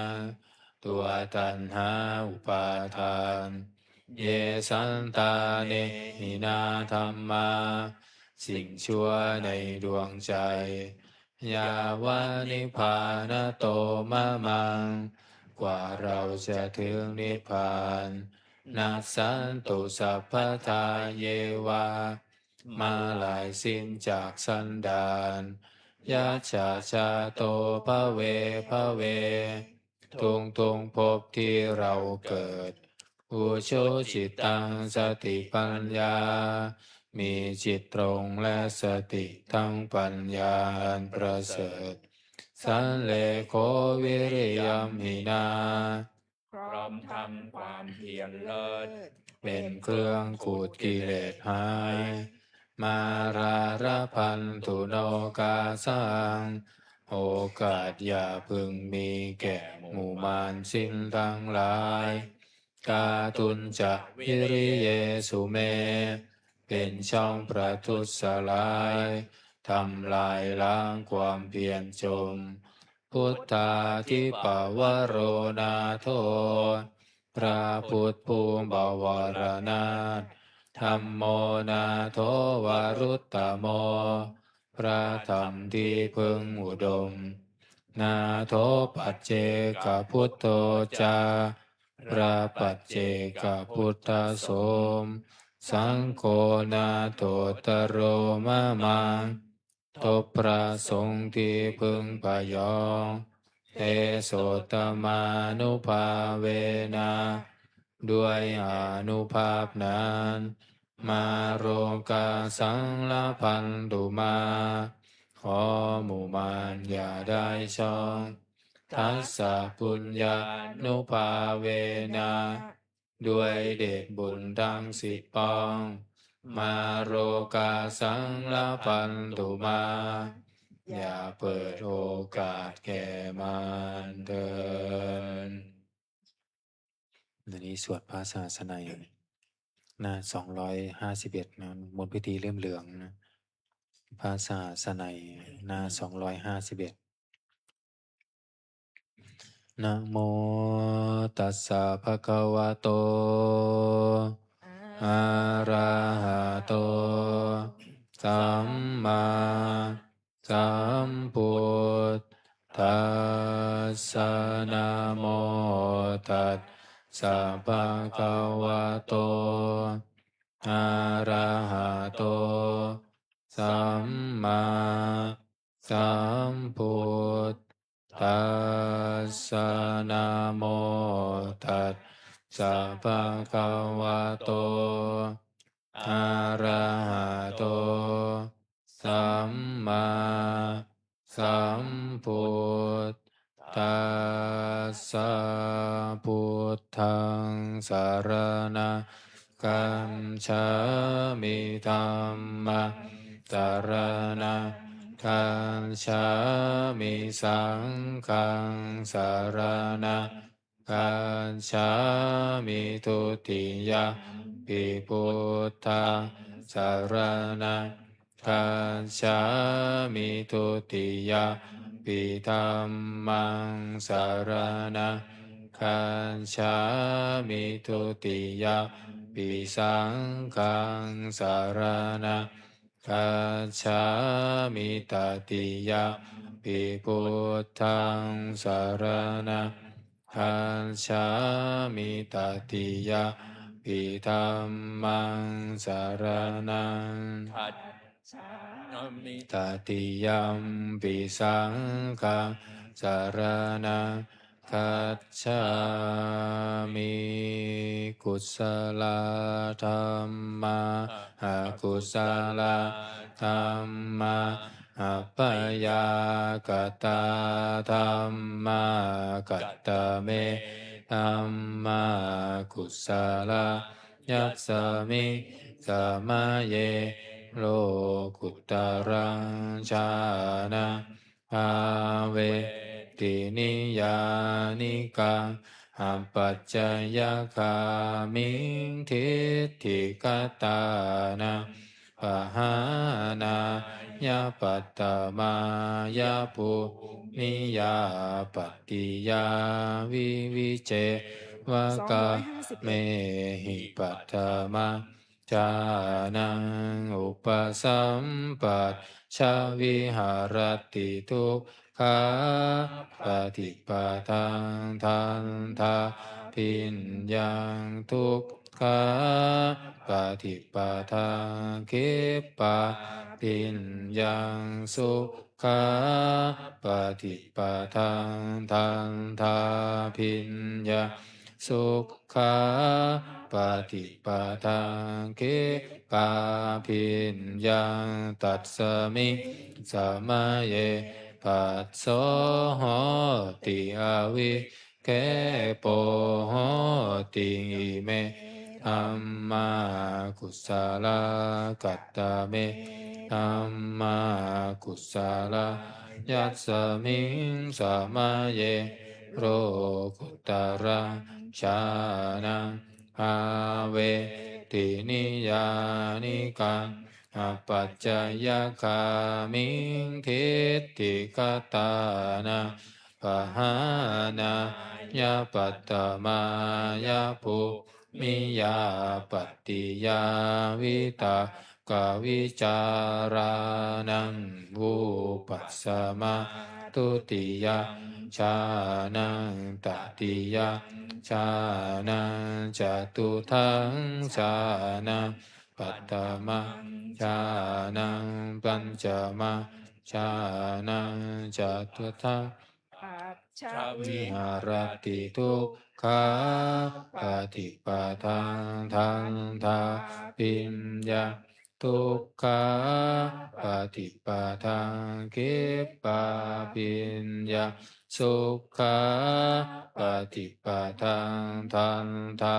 ตัวตัณหาอุปาทานเยสันตาเนหินาธรรมาสิ่งชั่วในดวงใจยาวานิพพานโตมะมังกว่าเราจะถึงนิพพานนัสสันตุสัพพทาเยวามาลายสิ้นจากสันดานยัจฉาชาโตภเวภเวทุงพบที่เราเกิดอุชุจิตตังสติปัญญามีจิตตรงและสติทั้งปัญญาอันประเสริฐสันเลโควิริยมหินา พร้อมทำความเพียรเลิศ เป็นเครื่องขูดกิเลสหาย มาราระพันตุโนกาสัง โอกาสอย่าพึงมีแก่หมู่มารสิ้นทั้งหลาย กาตุนจะวิริเยสุเม เป็นช่องประทุษร้ายทำลายล้างความเพียรจม พุทธาทิปวโรนาโท พระพุทธภูมิบวรนาถธัมโมนาโทวารุตตโม พระธรรมที่พึงอุดม นาโทปัจเจกพุทโธจา พระปัจเจกพุทธสม สังโฆนาโทตโรมะมัง ทบพระสงฆ์ที่พึงพยองเตโสตมานุภาเวนะด้วยอานุภาพนั้นมาโรกาสังละพันตุมาขอหมู่มารอย่าได้ช่องทัสสะปุญญานุภาเวนะด้วยเดชบุญทั้งสิบปองมาโรกาสังละพันตุมาอย่าเปิดโอกาสแก่มารเถิดวันนี้สวดพระศาสนัยหน้า251นะมนต์พิธีเล่มเหลืองนะพระศาสนัยหน้า251นะโมตัสสะภะคะวะโตอะระหะโตสัมมาสัมพุทธัสสะนะโมตัสสะภะคะวะโตอะระหะโตสัมมาสัมพุทธัสสะนะโมตัสสะภะคะวะโตอะระหะโตสัมมาสัมพุทธัสสะพุทธังสรณังคัจฉามิธัมมังสรณังคัจฉามิสังฆังสรณังคัจฉามิทุติยมปิพุทธังสรณังคัจฉามิทุติยมปิธัมมังสรณังคัจฉามิทุติยมปิสังฆังสรณังคัจฉามิตติยมปิพุทธังสรณังคัจฉามิตติยมปิธัมมังสรณังทัดสามิ ตติยัมปิสังฆังสรณังคัจฉามิกุศลธรรมากุศลธรรมาอัปปยากตาธรรมากัตตเมธัมมากุศลยัสสมิสมาเยโลกุตรังชานะภาเวตินิยานิกังอัปปัจจยคามิงทิฏฐิกตานะปะหานายาปัตตมายาปุนิยาปฏิยาวิวิเจวกาเมหิปัตตมะจานังอุปสัมปัชชาวิหารติทุกขาปฏิปทาทันทาพิญญังทุกขาปฏิปทาคิปะพิญญังสุขาปฏิปทาทันทาพิญญังสุขาปฏิปทาคิปะพิญญังตัสสมิสมาเยปัสโสโหติอวิ เกโปโหติเมธัมมากุศลกัตตะเมธัมมากุศลยัสสมิงสมาเยโรกุตระชานังอาเวตินิยานิกังอปัจจยคามิงทิฏฐิกตานะปะหานายาปัตตมายาปุมิยาปัตติยาวิตากวิจารานังวูปัสสมาตุติยาชานังตติยาชานังจตุทังชานังปัตตมังชานังปัญจมาชานังจตุทัง ปัจฉ ชา วิ วิ หารติทุกขาปฏิปทาทังทาปิญญาทุกขาปฏิปทาคิปะปิญญาสุขาปฏิปทาทันทา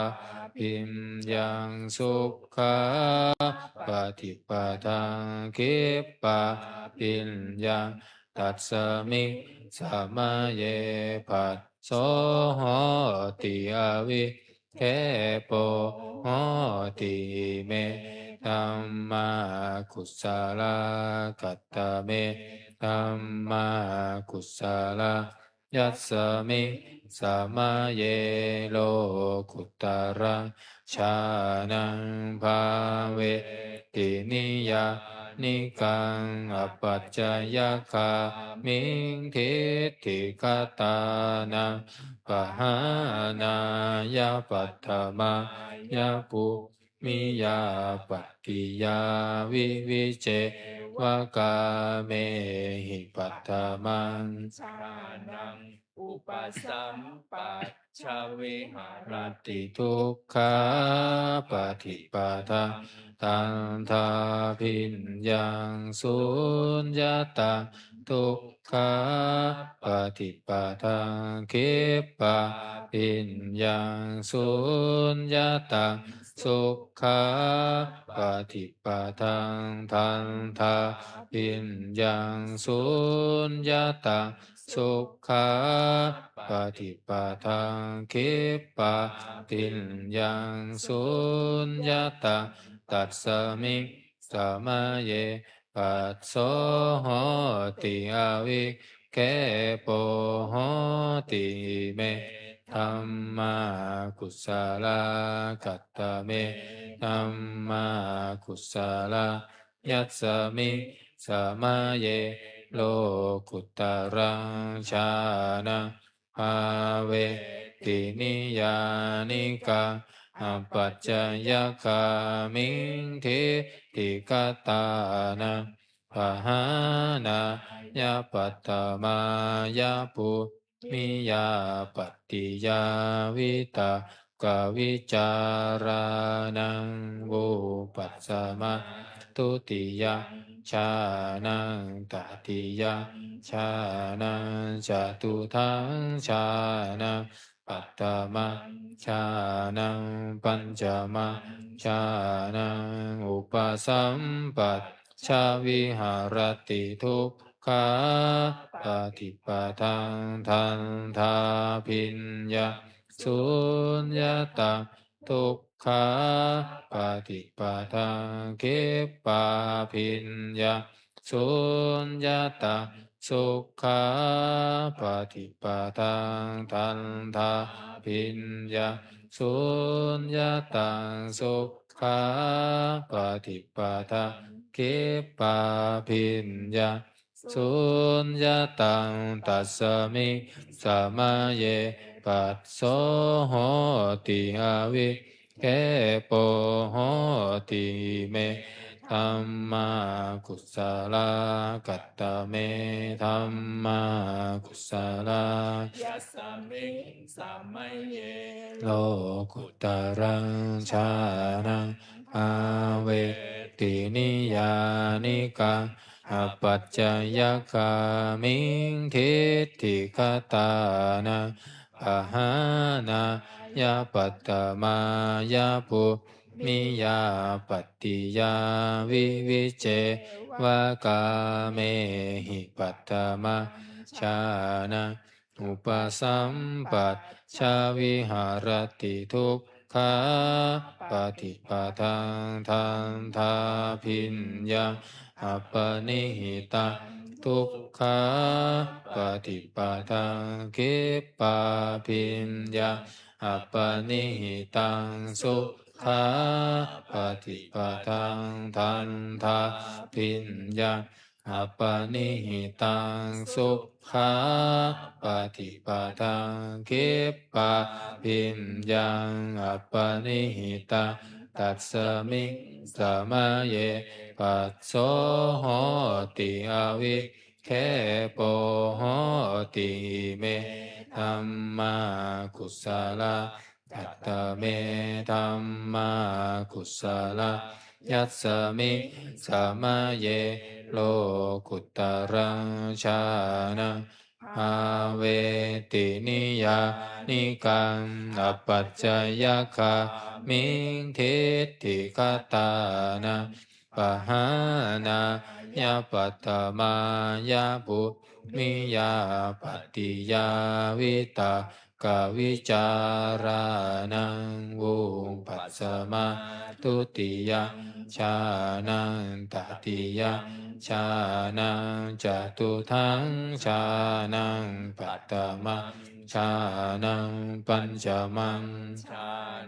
ปิญญาสุขาปฏิปทาคิปะปิญญาตัสสมิสัมมาเยปัสโสโหติอวิเคโปโหติเมธัมมากุศลกัตตะเมธัมมากุศลยัสสมิสัมมาเยโลกุตระชานังภาเวตินิยานิกังอปัจจยคามิงทิฏฐิกตานังปะหานายาปัตถมายาปุมิยาปัตติยาวิเจวกาเมหิปัตถมัง ชา นังอุปสัมปัชชวิหาร รัต ติ ติทุกขาปฏิปทาตันทาพิญญังสุญญาตาทุกขาปฏิปทาคิปะพิญญังสุญญาตาสุขาปฏิปทาทันทาพิญญังสุญญาตาสุขาปฏิปทาคิปะปิญญังสุญญาตาตัสสมิสัมมาเยปัสโสโหติอวิเคโปโหติเมธัมมากุศลกัตตะเมธัมมากุศลยัสสมิสัมมาเยโลกุตระชานะภาเวตินิยานิกาอปัจจยคามิงทิฏฐิกตานะปะหานายาปัตตมายาปุมิยาปัตติยาวิตากวิจารานังวุปัสสมาตุติยาชานังตติยาชานังจตุทังชานังปัตตมังชานังปัญจมังชานังอุปสัมปัชชาวิหารติทุกขาปฏิปทาทันทาพิญญาสุญญาตาทุกขาปฏิปทาคิปะพิญญาสุญญาตาสุขาปฏิปทาทันทาพิญญาสุญญาตาสุขาปฏิปทาคิปะพิญญาสุญญาตังตัสสมิสัมมาเยปัสโสโหติอวิเคโปโหติเมธัมมากุศลกัตตะเมธัมมากุศล ยัสสมิงสัมมาเย โลกุตรังชานังอาเวตินิยานิกังอปัจจยคามิงทิฏฐิคตานังป ปะหานายาปัตตมายาปุมิยาปฏิยาวิวิเจวกาเมหิปัตตมชานะอุปสัมปัชชาวิหารติทุกขาปฏิปทาทันทาพิญญาอัปปนิหิตาทุกขาปฏิปทาคิปาพิญญาอัปปนิหิตังสุขาปฏิปทาทันทาพิญญาอัปปนิหิตังสุขาปฏิปทาคิปาพิญญาอัปปนิหิตังตัสมิงสมาเยปัสโสโหติอวิเคปโหติเมธัมมากุสลาอัตตเมธัมมากุสลายัสสมิสมาเยโลกุตรังชานะภาเวตินิยานิกังอปัจจยคามิงทิฏฐิคตานะปะหานายาปัตตมายาปุมิยาปฏิยาวิตากวิจารานังวุปัสสมาทุติยชานังตติยชานังจตุทังชานังปัตตมชานังปัญจมังชา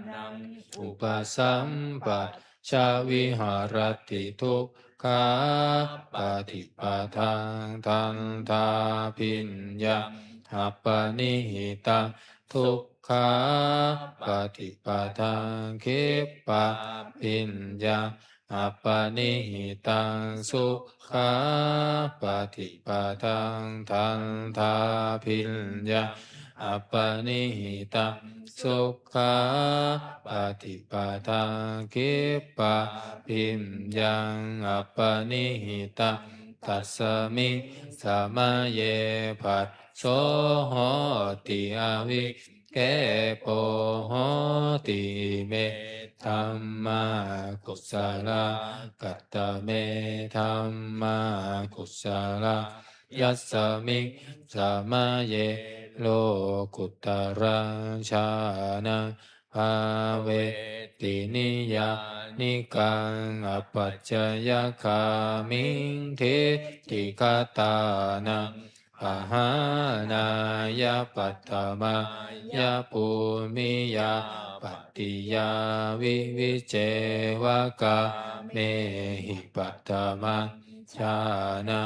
นัง อุปสัมปัชชาวิหารติทุกขาปฏิปทาทันทาพิญญาอัปปนิหิตาทุกขาปฏิปทาคิปะพิญญาอัปปนิหิตังสุขาปฏิปทาทันทาพิญญาอัปปนิหิตังสุขาปฏิปทาคิปะพิญญาอัปปนิหิตังตัสมิงสมาเยปัสโสโหติอวิเคปโหติเมธัมมากุสลากัตตเมธัมมากุสลายัสสมิงสมาเยโลกุตรังชานะภาเวตินิยานิกังอปัจจยคามิงทิฏฐิคตานังปะหานายาปัตตมายาปุมิยาปฏิยาวิวิเจวกาเมหิปัตตมัญชานะ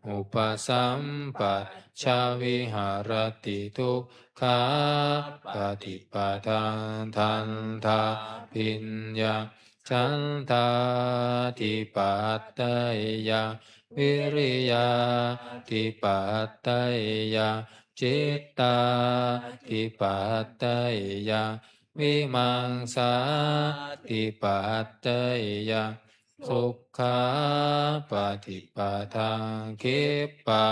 อุปสัมปัชชาวิหารติทุกขาปฏิปทาทันทาพิญญาฉันทาทิปัตตยาวิริยาทิปัตตยาจิตตาทิปัตตยาวิมังสาทิปัตตยาสุขาปฏิปทาคิปะ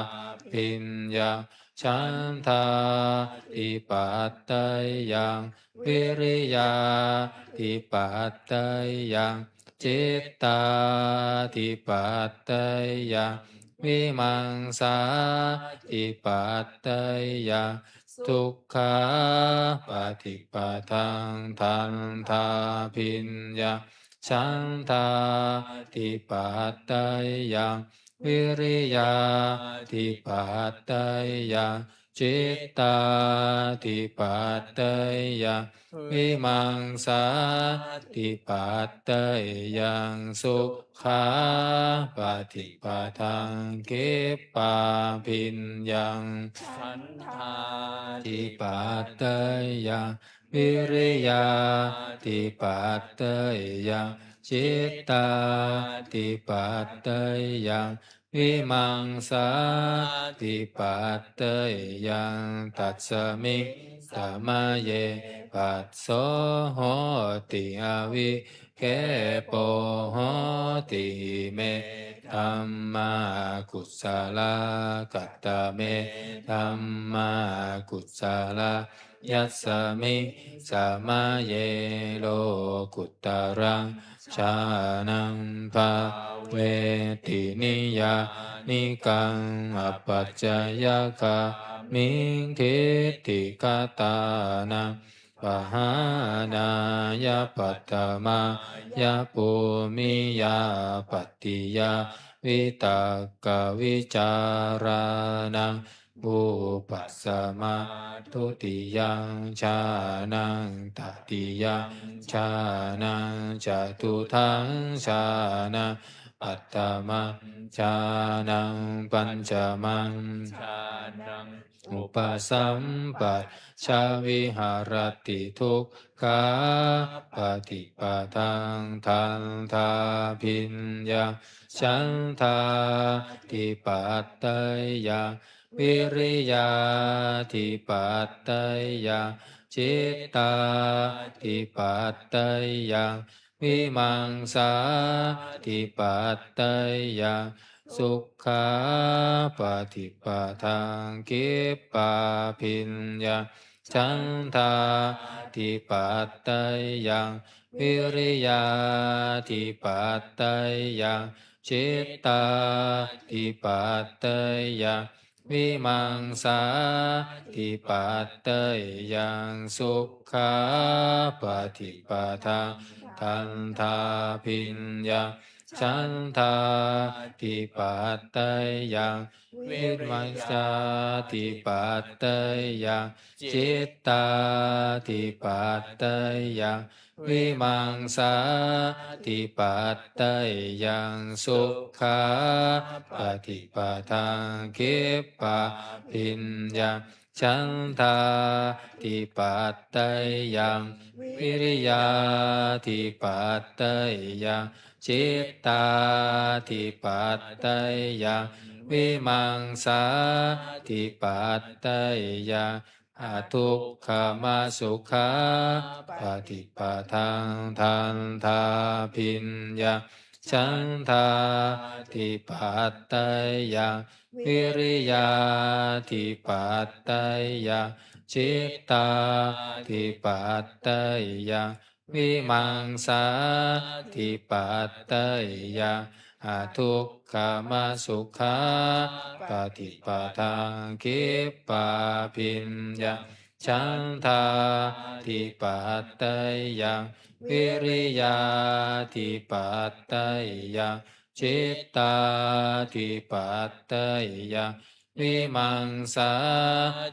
พิญญาฉันทาทิปัตตยังวิริยาทิปัตตยังจิตตาทิปัตตยังวิมังสาทิปัตตยังทุกขาปฏิปทาทันทาพิญญาฉันทาทิปัตตยังวิริยาทิปัตตยังจิตตาทิปัตตยังวิมังสาทิปัตตยังสุขาปฏิปทาคิปาพิญญังฉันทา ทิปัตตยังวิริยาทิปัตตยังจิตตาทิปัตตยังวิมังสาทิปัตตยังตัสมิงสมาเยปัสโสโหติอวิเคปโหติเม ธัมมากุศลกัตตเมธัมมากุศลยัสสมิสมาเยโลกุตตรังชานังภาเวตินิยานิกังอปัจจยกามิงทิฏฐิกตานังปหานายปัตตมายาปุมิยาปัตติยาวิตากวิจารานังอุปัสสมาทุติยังชานังตติยังชานังจตุทังชานังปัตตมังชานังปัญจมังชานังอุปสัมปัชชาวิหารติทุกขาปฏิปทังทันทาพิญญาฉันทาติปัตตยังวิริยาติปัตตยังจิตตาติปัตตยังวิมังสาติปัตตยังสุขาปฏิปทังกิปปาพิญญาฉันทาติปัตตยังวิริยาติปัตตยังจิตตาติปัตตยังวิมังสาติปัตตยังสุขาปฏิปทังทันทาพิญญาฉันทาติปัตตยังวิมังสาติปัตตยังจิตตาติปัตตยังวิมังสาติปัตตยังสุขาปฏิปทังกิปปาพิญญาฉันทาติปัตตยังวิริยาติปัตตยังจิตตาติปัตตยังวิมังสาติปัตตยังอทุกขมาสุขาปฏิปทังทันทาพิญญาฉันทาติปัตตยังวิริยาติปัตตยังจิตตาติปัตตยังวิมังสาติปัตตยังอทุกขมาสุขาปฏิปทังกิปปาพิญญาฉันทาติปัตตยังวิริยาติปัตตยังจิตตาติปัตตยังวิมังสา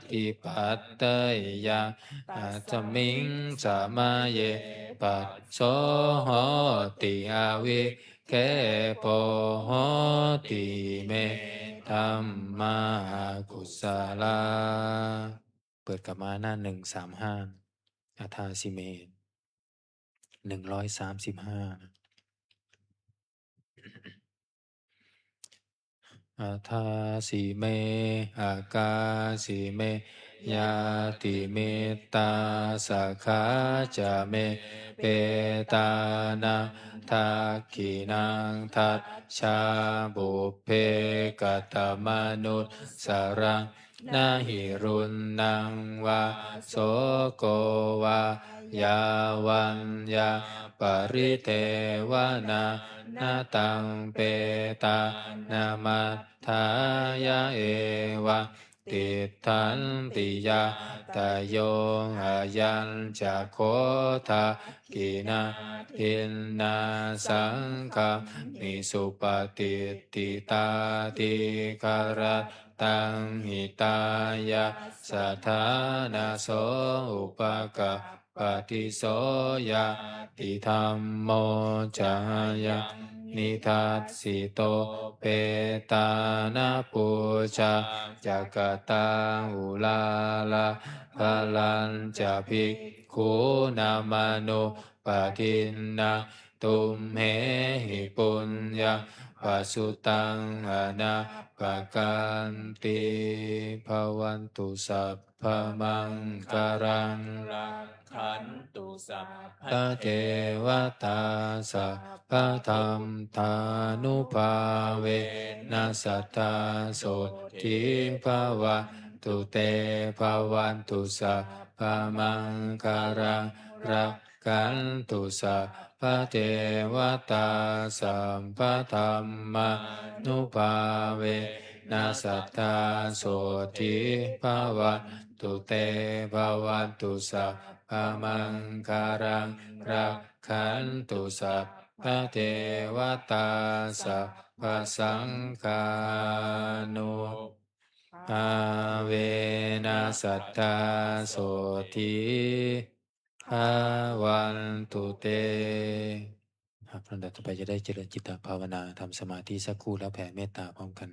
ติปัตตยังอาจมิงสมาเยปัสโสโหติอาวิเกโปโหติเมธัมมากุศลาเปิดกลับมาหน้า135อาทาสิเม135อาทาสิเมอากาสิเมยาติเมตตาสักขาจะเมเปตานังทักขินังทัตชาบุพเพกตมนุสสรังนาหิรุณนังวาโสโกวายาวันยาปริเทวนานาตังเปตานามัฏฐายะเอวะติทันติยาตโยอายัญจะโคทากินาทินนาสังฆามิสุปฏิติตาติคารตังหิตายะสัทธานาโสอุปกะปฏิโสยะติธัมโมจายะนิทัสสิโตเปตานาปุชาจักตังอุลาลาภลันจะภิกขุนามานุปทินนา ตุมเหหิปุญญาปัสสุตังอนาปกันติภวันตุสัพพมังคารัง รักขันตุสัพพ พระเทวตาสัพพะธรรมทานุภาเวนัสตตาโสทิภวันตุเตภวันตุสัพพมังคารังรักขันตุสัพพะเทวตาสัพพะธรรมานุภาเวนัสตตาโสทิภวันตุเตภวันตุสัพพมังคารังรักขันตุสัพพะเทวตาสัพพสังฆานุอาเวนัสตตาโสทิภาวันตุเตครับลำดับต่อไปจะได้เจริญจิตตภาวนาทำสมาธิสักครู่แล้วแผ่เมตตาพร้อมกัน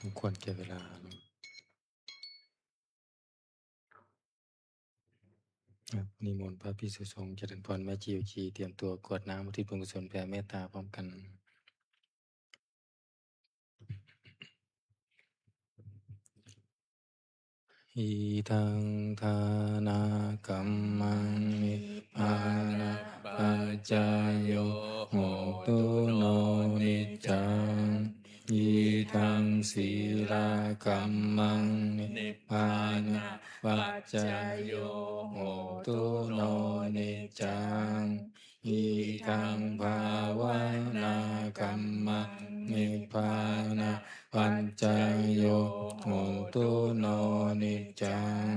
สมควรแก่เวลาครับนิมนต์พระภิกษุสงฆ์เจริญพรแม่ชีวชีเตรียมตัวกรวดน้ำอุทิศบุญกุศลแผ่เมตตาพร้อมกันอิทังทานากัมมังนิพพานะปัจจายโยโหตุโนนิจจังอิทังศีลากัมมังนิพพานะปัจจายโยโหตุโนนิจจังอิทังภาวนากัมมังนิพพานะปัจจายโยโหตุโนนิจจัง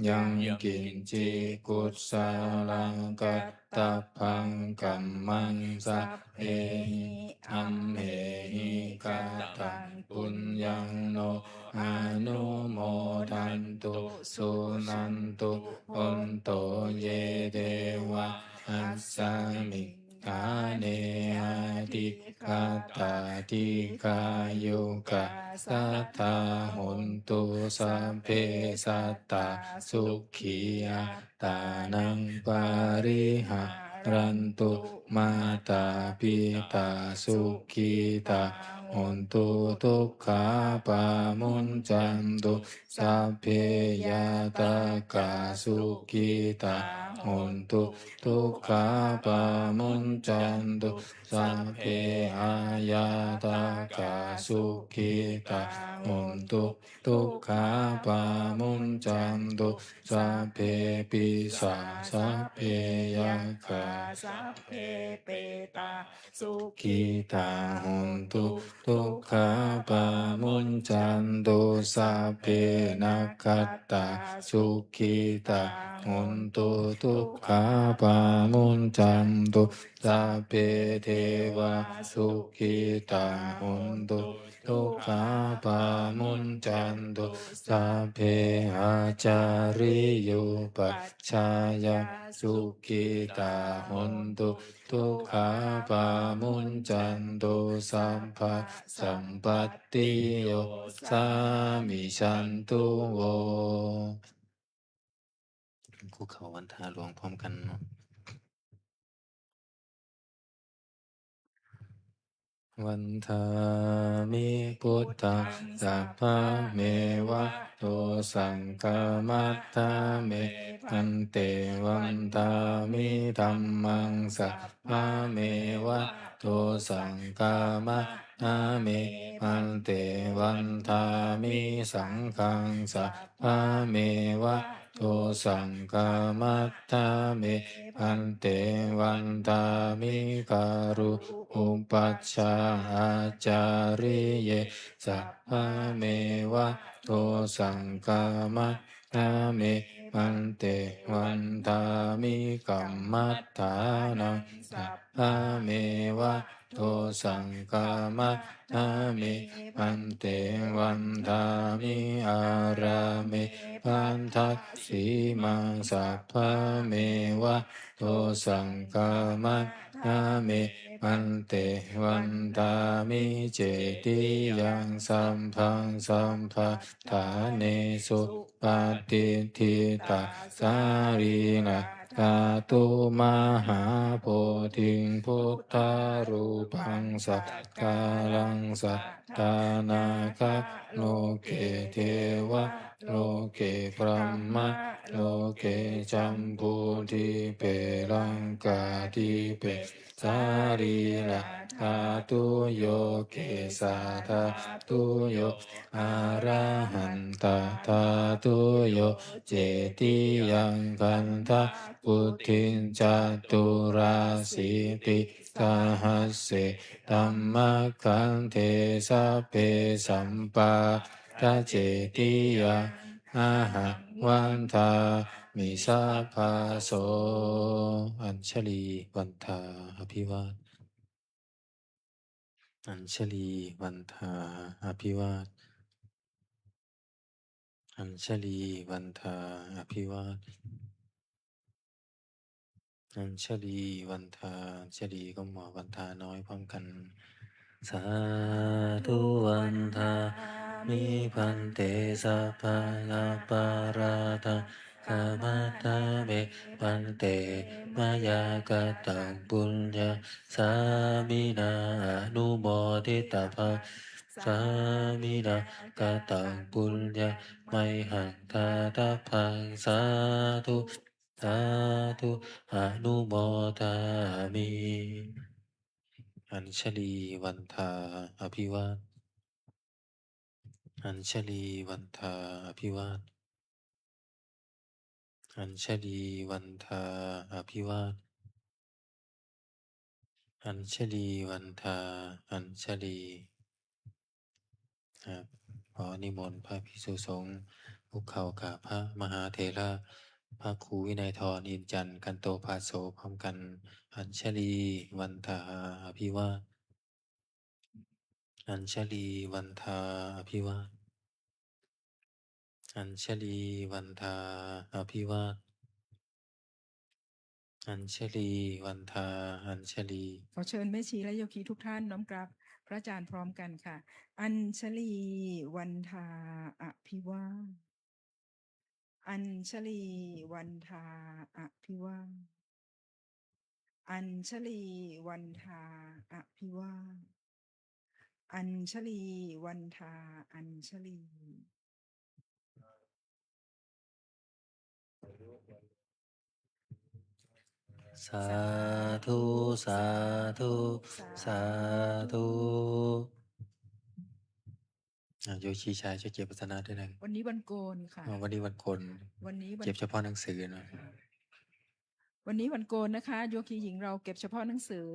ยังกินจิกุศลังกัตตพังกัมมังสัพเพธัมเหหิกัตตังปุญญังโนอนุโมทันตุสุนันตุอันโตเยเดวะอัสสามิกาเนอาติกาตาติกายุกะสัทธาหุนตุสัพเพสัตตาสุขีอัตตานังปาริหารันตุมาตาปิตาสุขีตาหุนตุทุกขาปามุนจันตุสัพเพยาตากาสุขีตาหุนตุทุกขาปามุนจันตุสัพเพอายาตากาสุขีตาหุนตุทุกขาปามุนจันตุสัพเพปิสาสัพเพยังคาสัพเพเปตาสุขีตาหุนตุทุกขาปามุนจันตุสัพเพนักขัตตาสุขีตาหุนตุทุกขาปามุนจันตุสัพเพเทวาสุขีตาหุนตุทุกขาปามุนจันตุสัพเพอาจาริยุปัชฌายาสุขีตาหุนตุทุกขาปามุนจันตุสัมภะสัมปติโยสามิชันตุโวคู่เขาวันทาหลวงพร้อมกันเนาะวันทามิพุทธังสัพพะเมวะโตสังฆมัตถาเมอันเตวันทามิธัมมังสัพพะเมวะโตสังฆมัตถาเมอันเตวันทามิสังฆังสัพพะเมวะโตสังฆมัตถาเมอันเตวันทามิการุอุปัชฌาอาจาริเยสัพพะเมวะโตสังฆมัตถาเมอันเตวันทามิกัมมัฏฐานังสัพพะเมวะโตสังฆมัตถาเมอันเตวันทามิอาราเมพันทัสสีมังสัพพะเมวะโตสังฆมัตถาเมอันเตวันตามิเจติยังสัมพังสัมภะฐาเนสุปฏิทิตาสารีนะกาตุมหาโพธิพุทธารูปังสักกาลังสัตตานาคโลเกเทวะโลเกพรหมะโลเกจัมพูทิเปรังกาทิเปสารีละธาตุโยเกสาธาตุโยอะระหันตาธาตุโยเจติยังคันทะพุทธินจตุราสีติสหัสเสธัมมคันเทสัพเพสัมปาทะเจติยาอาหะวันทามิสัพพะโสอัญชลีวันทาอภิวาทอัญชลีวันทาอภิวาทอัญชลีวันทาอภิวาทอัญชลีวันทาอัญชลีก็หมอวันทาน้อยพร้อมกันสาธุวันทา มิพันเตสัพพะลาปาราทาคามาทาเมพันเตมายากตังปุญญาสามินาอนุโมทิตาภาสามินากตังปุญญาไมหังคาตาพังสาธุสาธุอนุโมทามิ อัญชลีวันทาอภิวาทอัญชลีวันทาอภิวาทอัญชลีวันทาอภิวาทอัญชลีวันทาอัญชลีครับขอนิมนต์พระภิกษุสงฆ์ภูเขากราบพระมหาเถระพระครูวินัยทรอินจันทร์กันโตภาโสพร้อมกัน อัญชลีวันทาอภิวาทอัญชลีวันทาอภิวาทอัญชลีวันทาอภิวาทอัญชลีวันทาอัญชลี ขอเชิญแม่ชีและโยคีทุกท่านน้อมกราบพระอาจารย์พร้อมกันค่ะ อัญชลีวันทาอภิวาทอัญชลีวันทาอภิวาทอัญชลีวันทาอภิวาทอัญชลีวันทาอัญชลี สาธุ สาธุ สาธุโยชีชายช่วยเก็บปัสนาด้วยนะ วันนี้วันโกนค่ะ วันนี้วันคน วันนี้วัน เก็บเฉพาะหนังสือนะ วันนี้วันโกนนะคะโยคีหญิงเราเก็บเฉพาะหนังสือ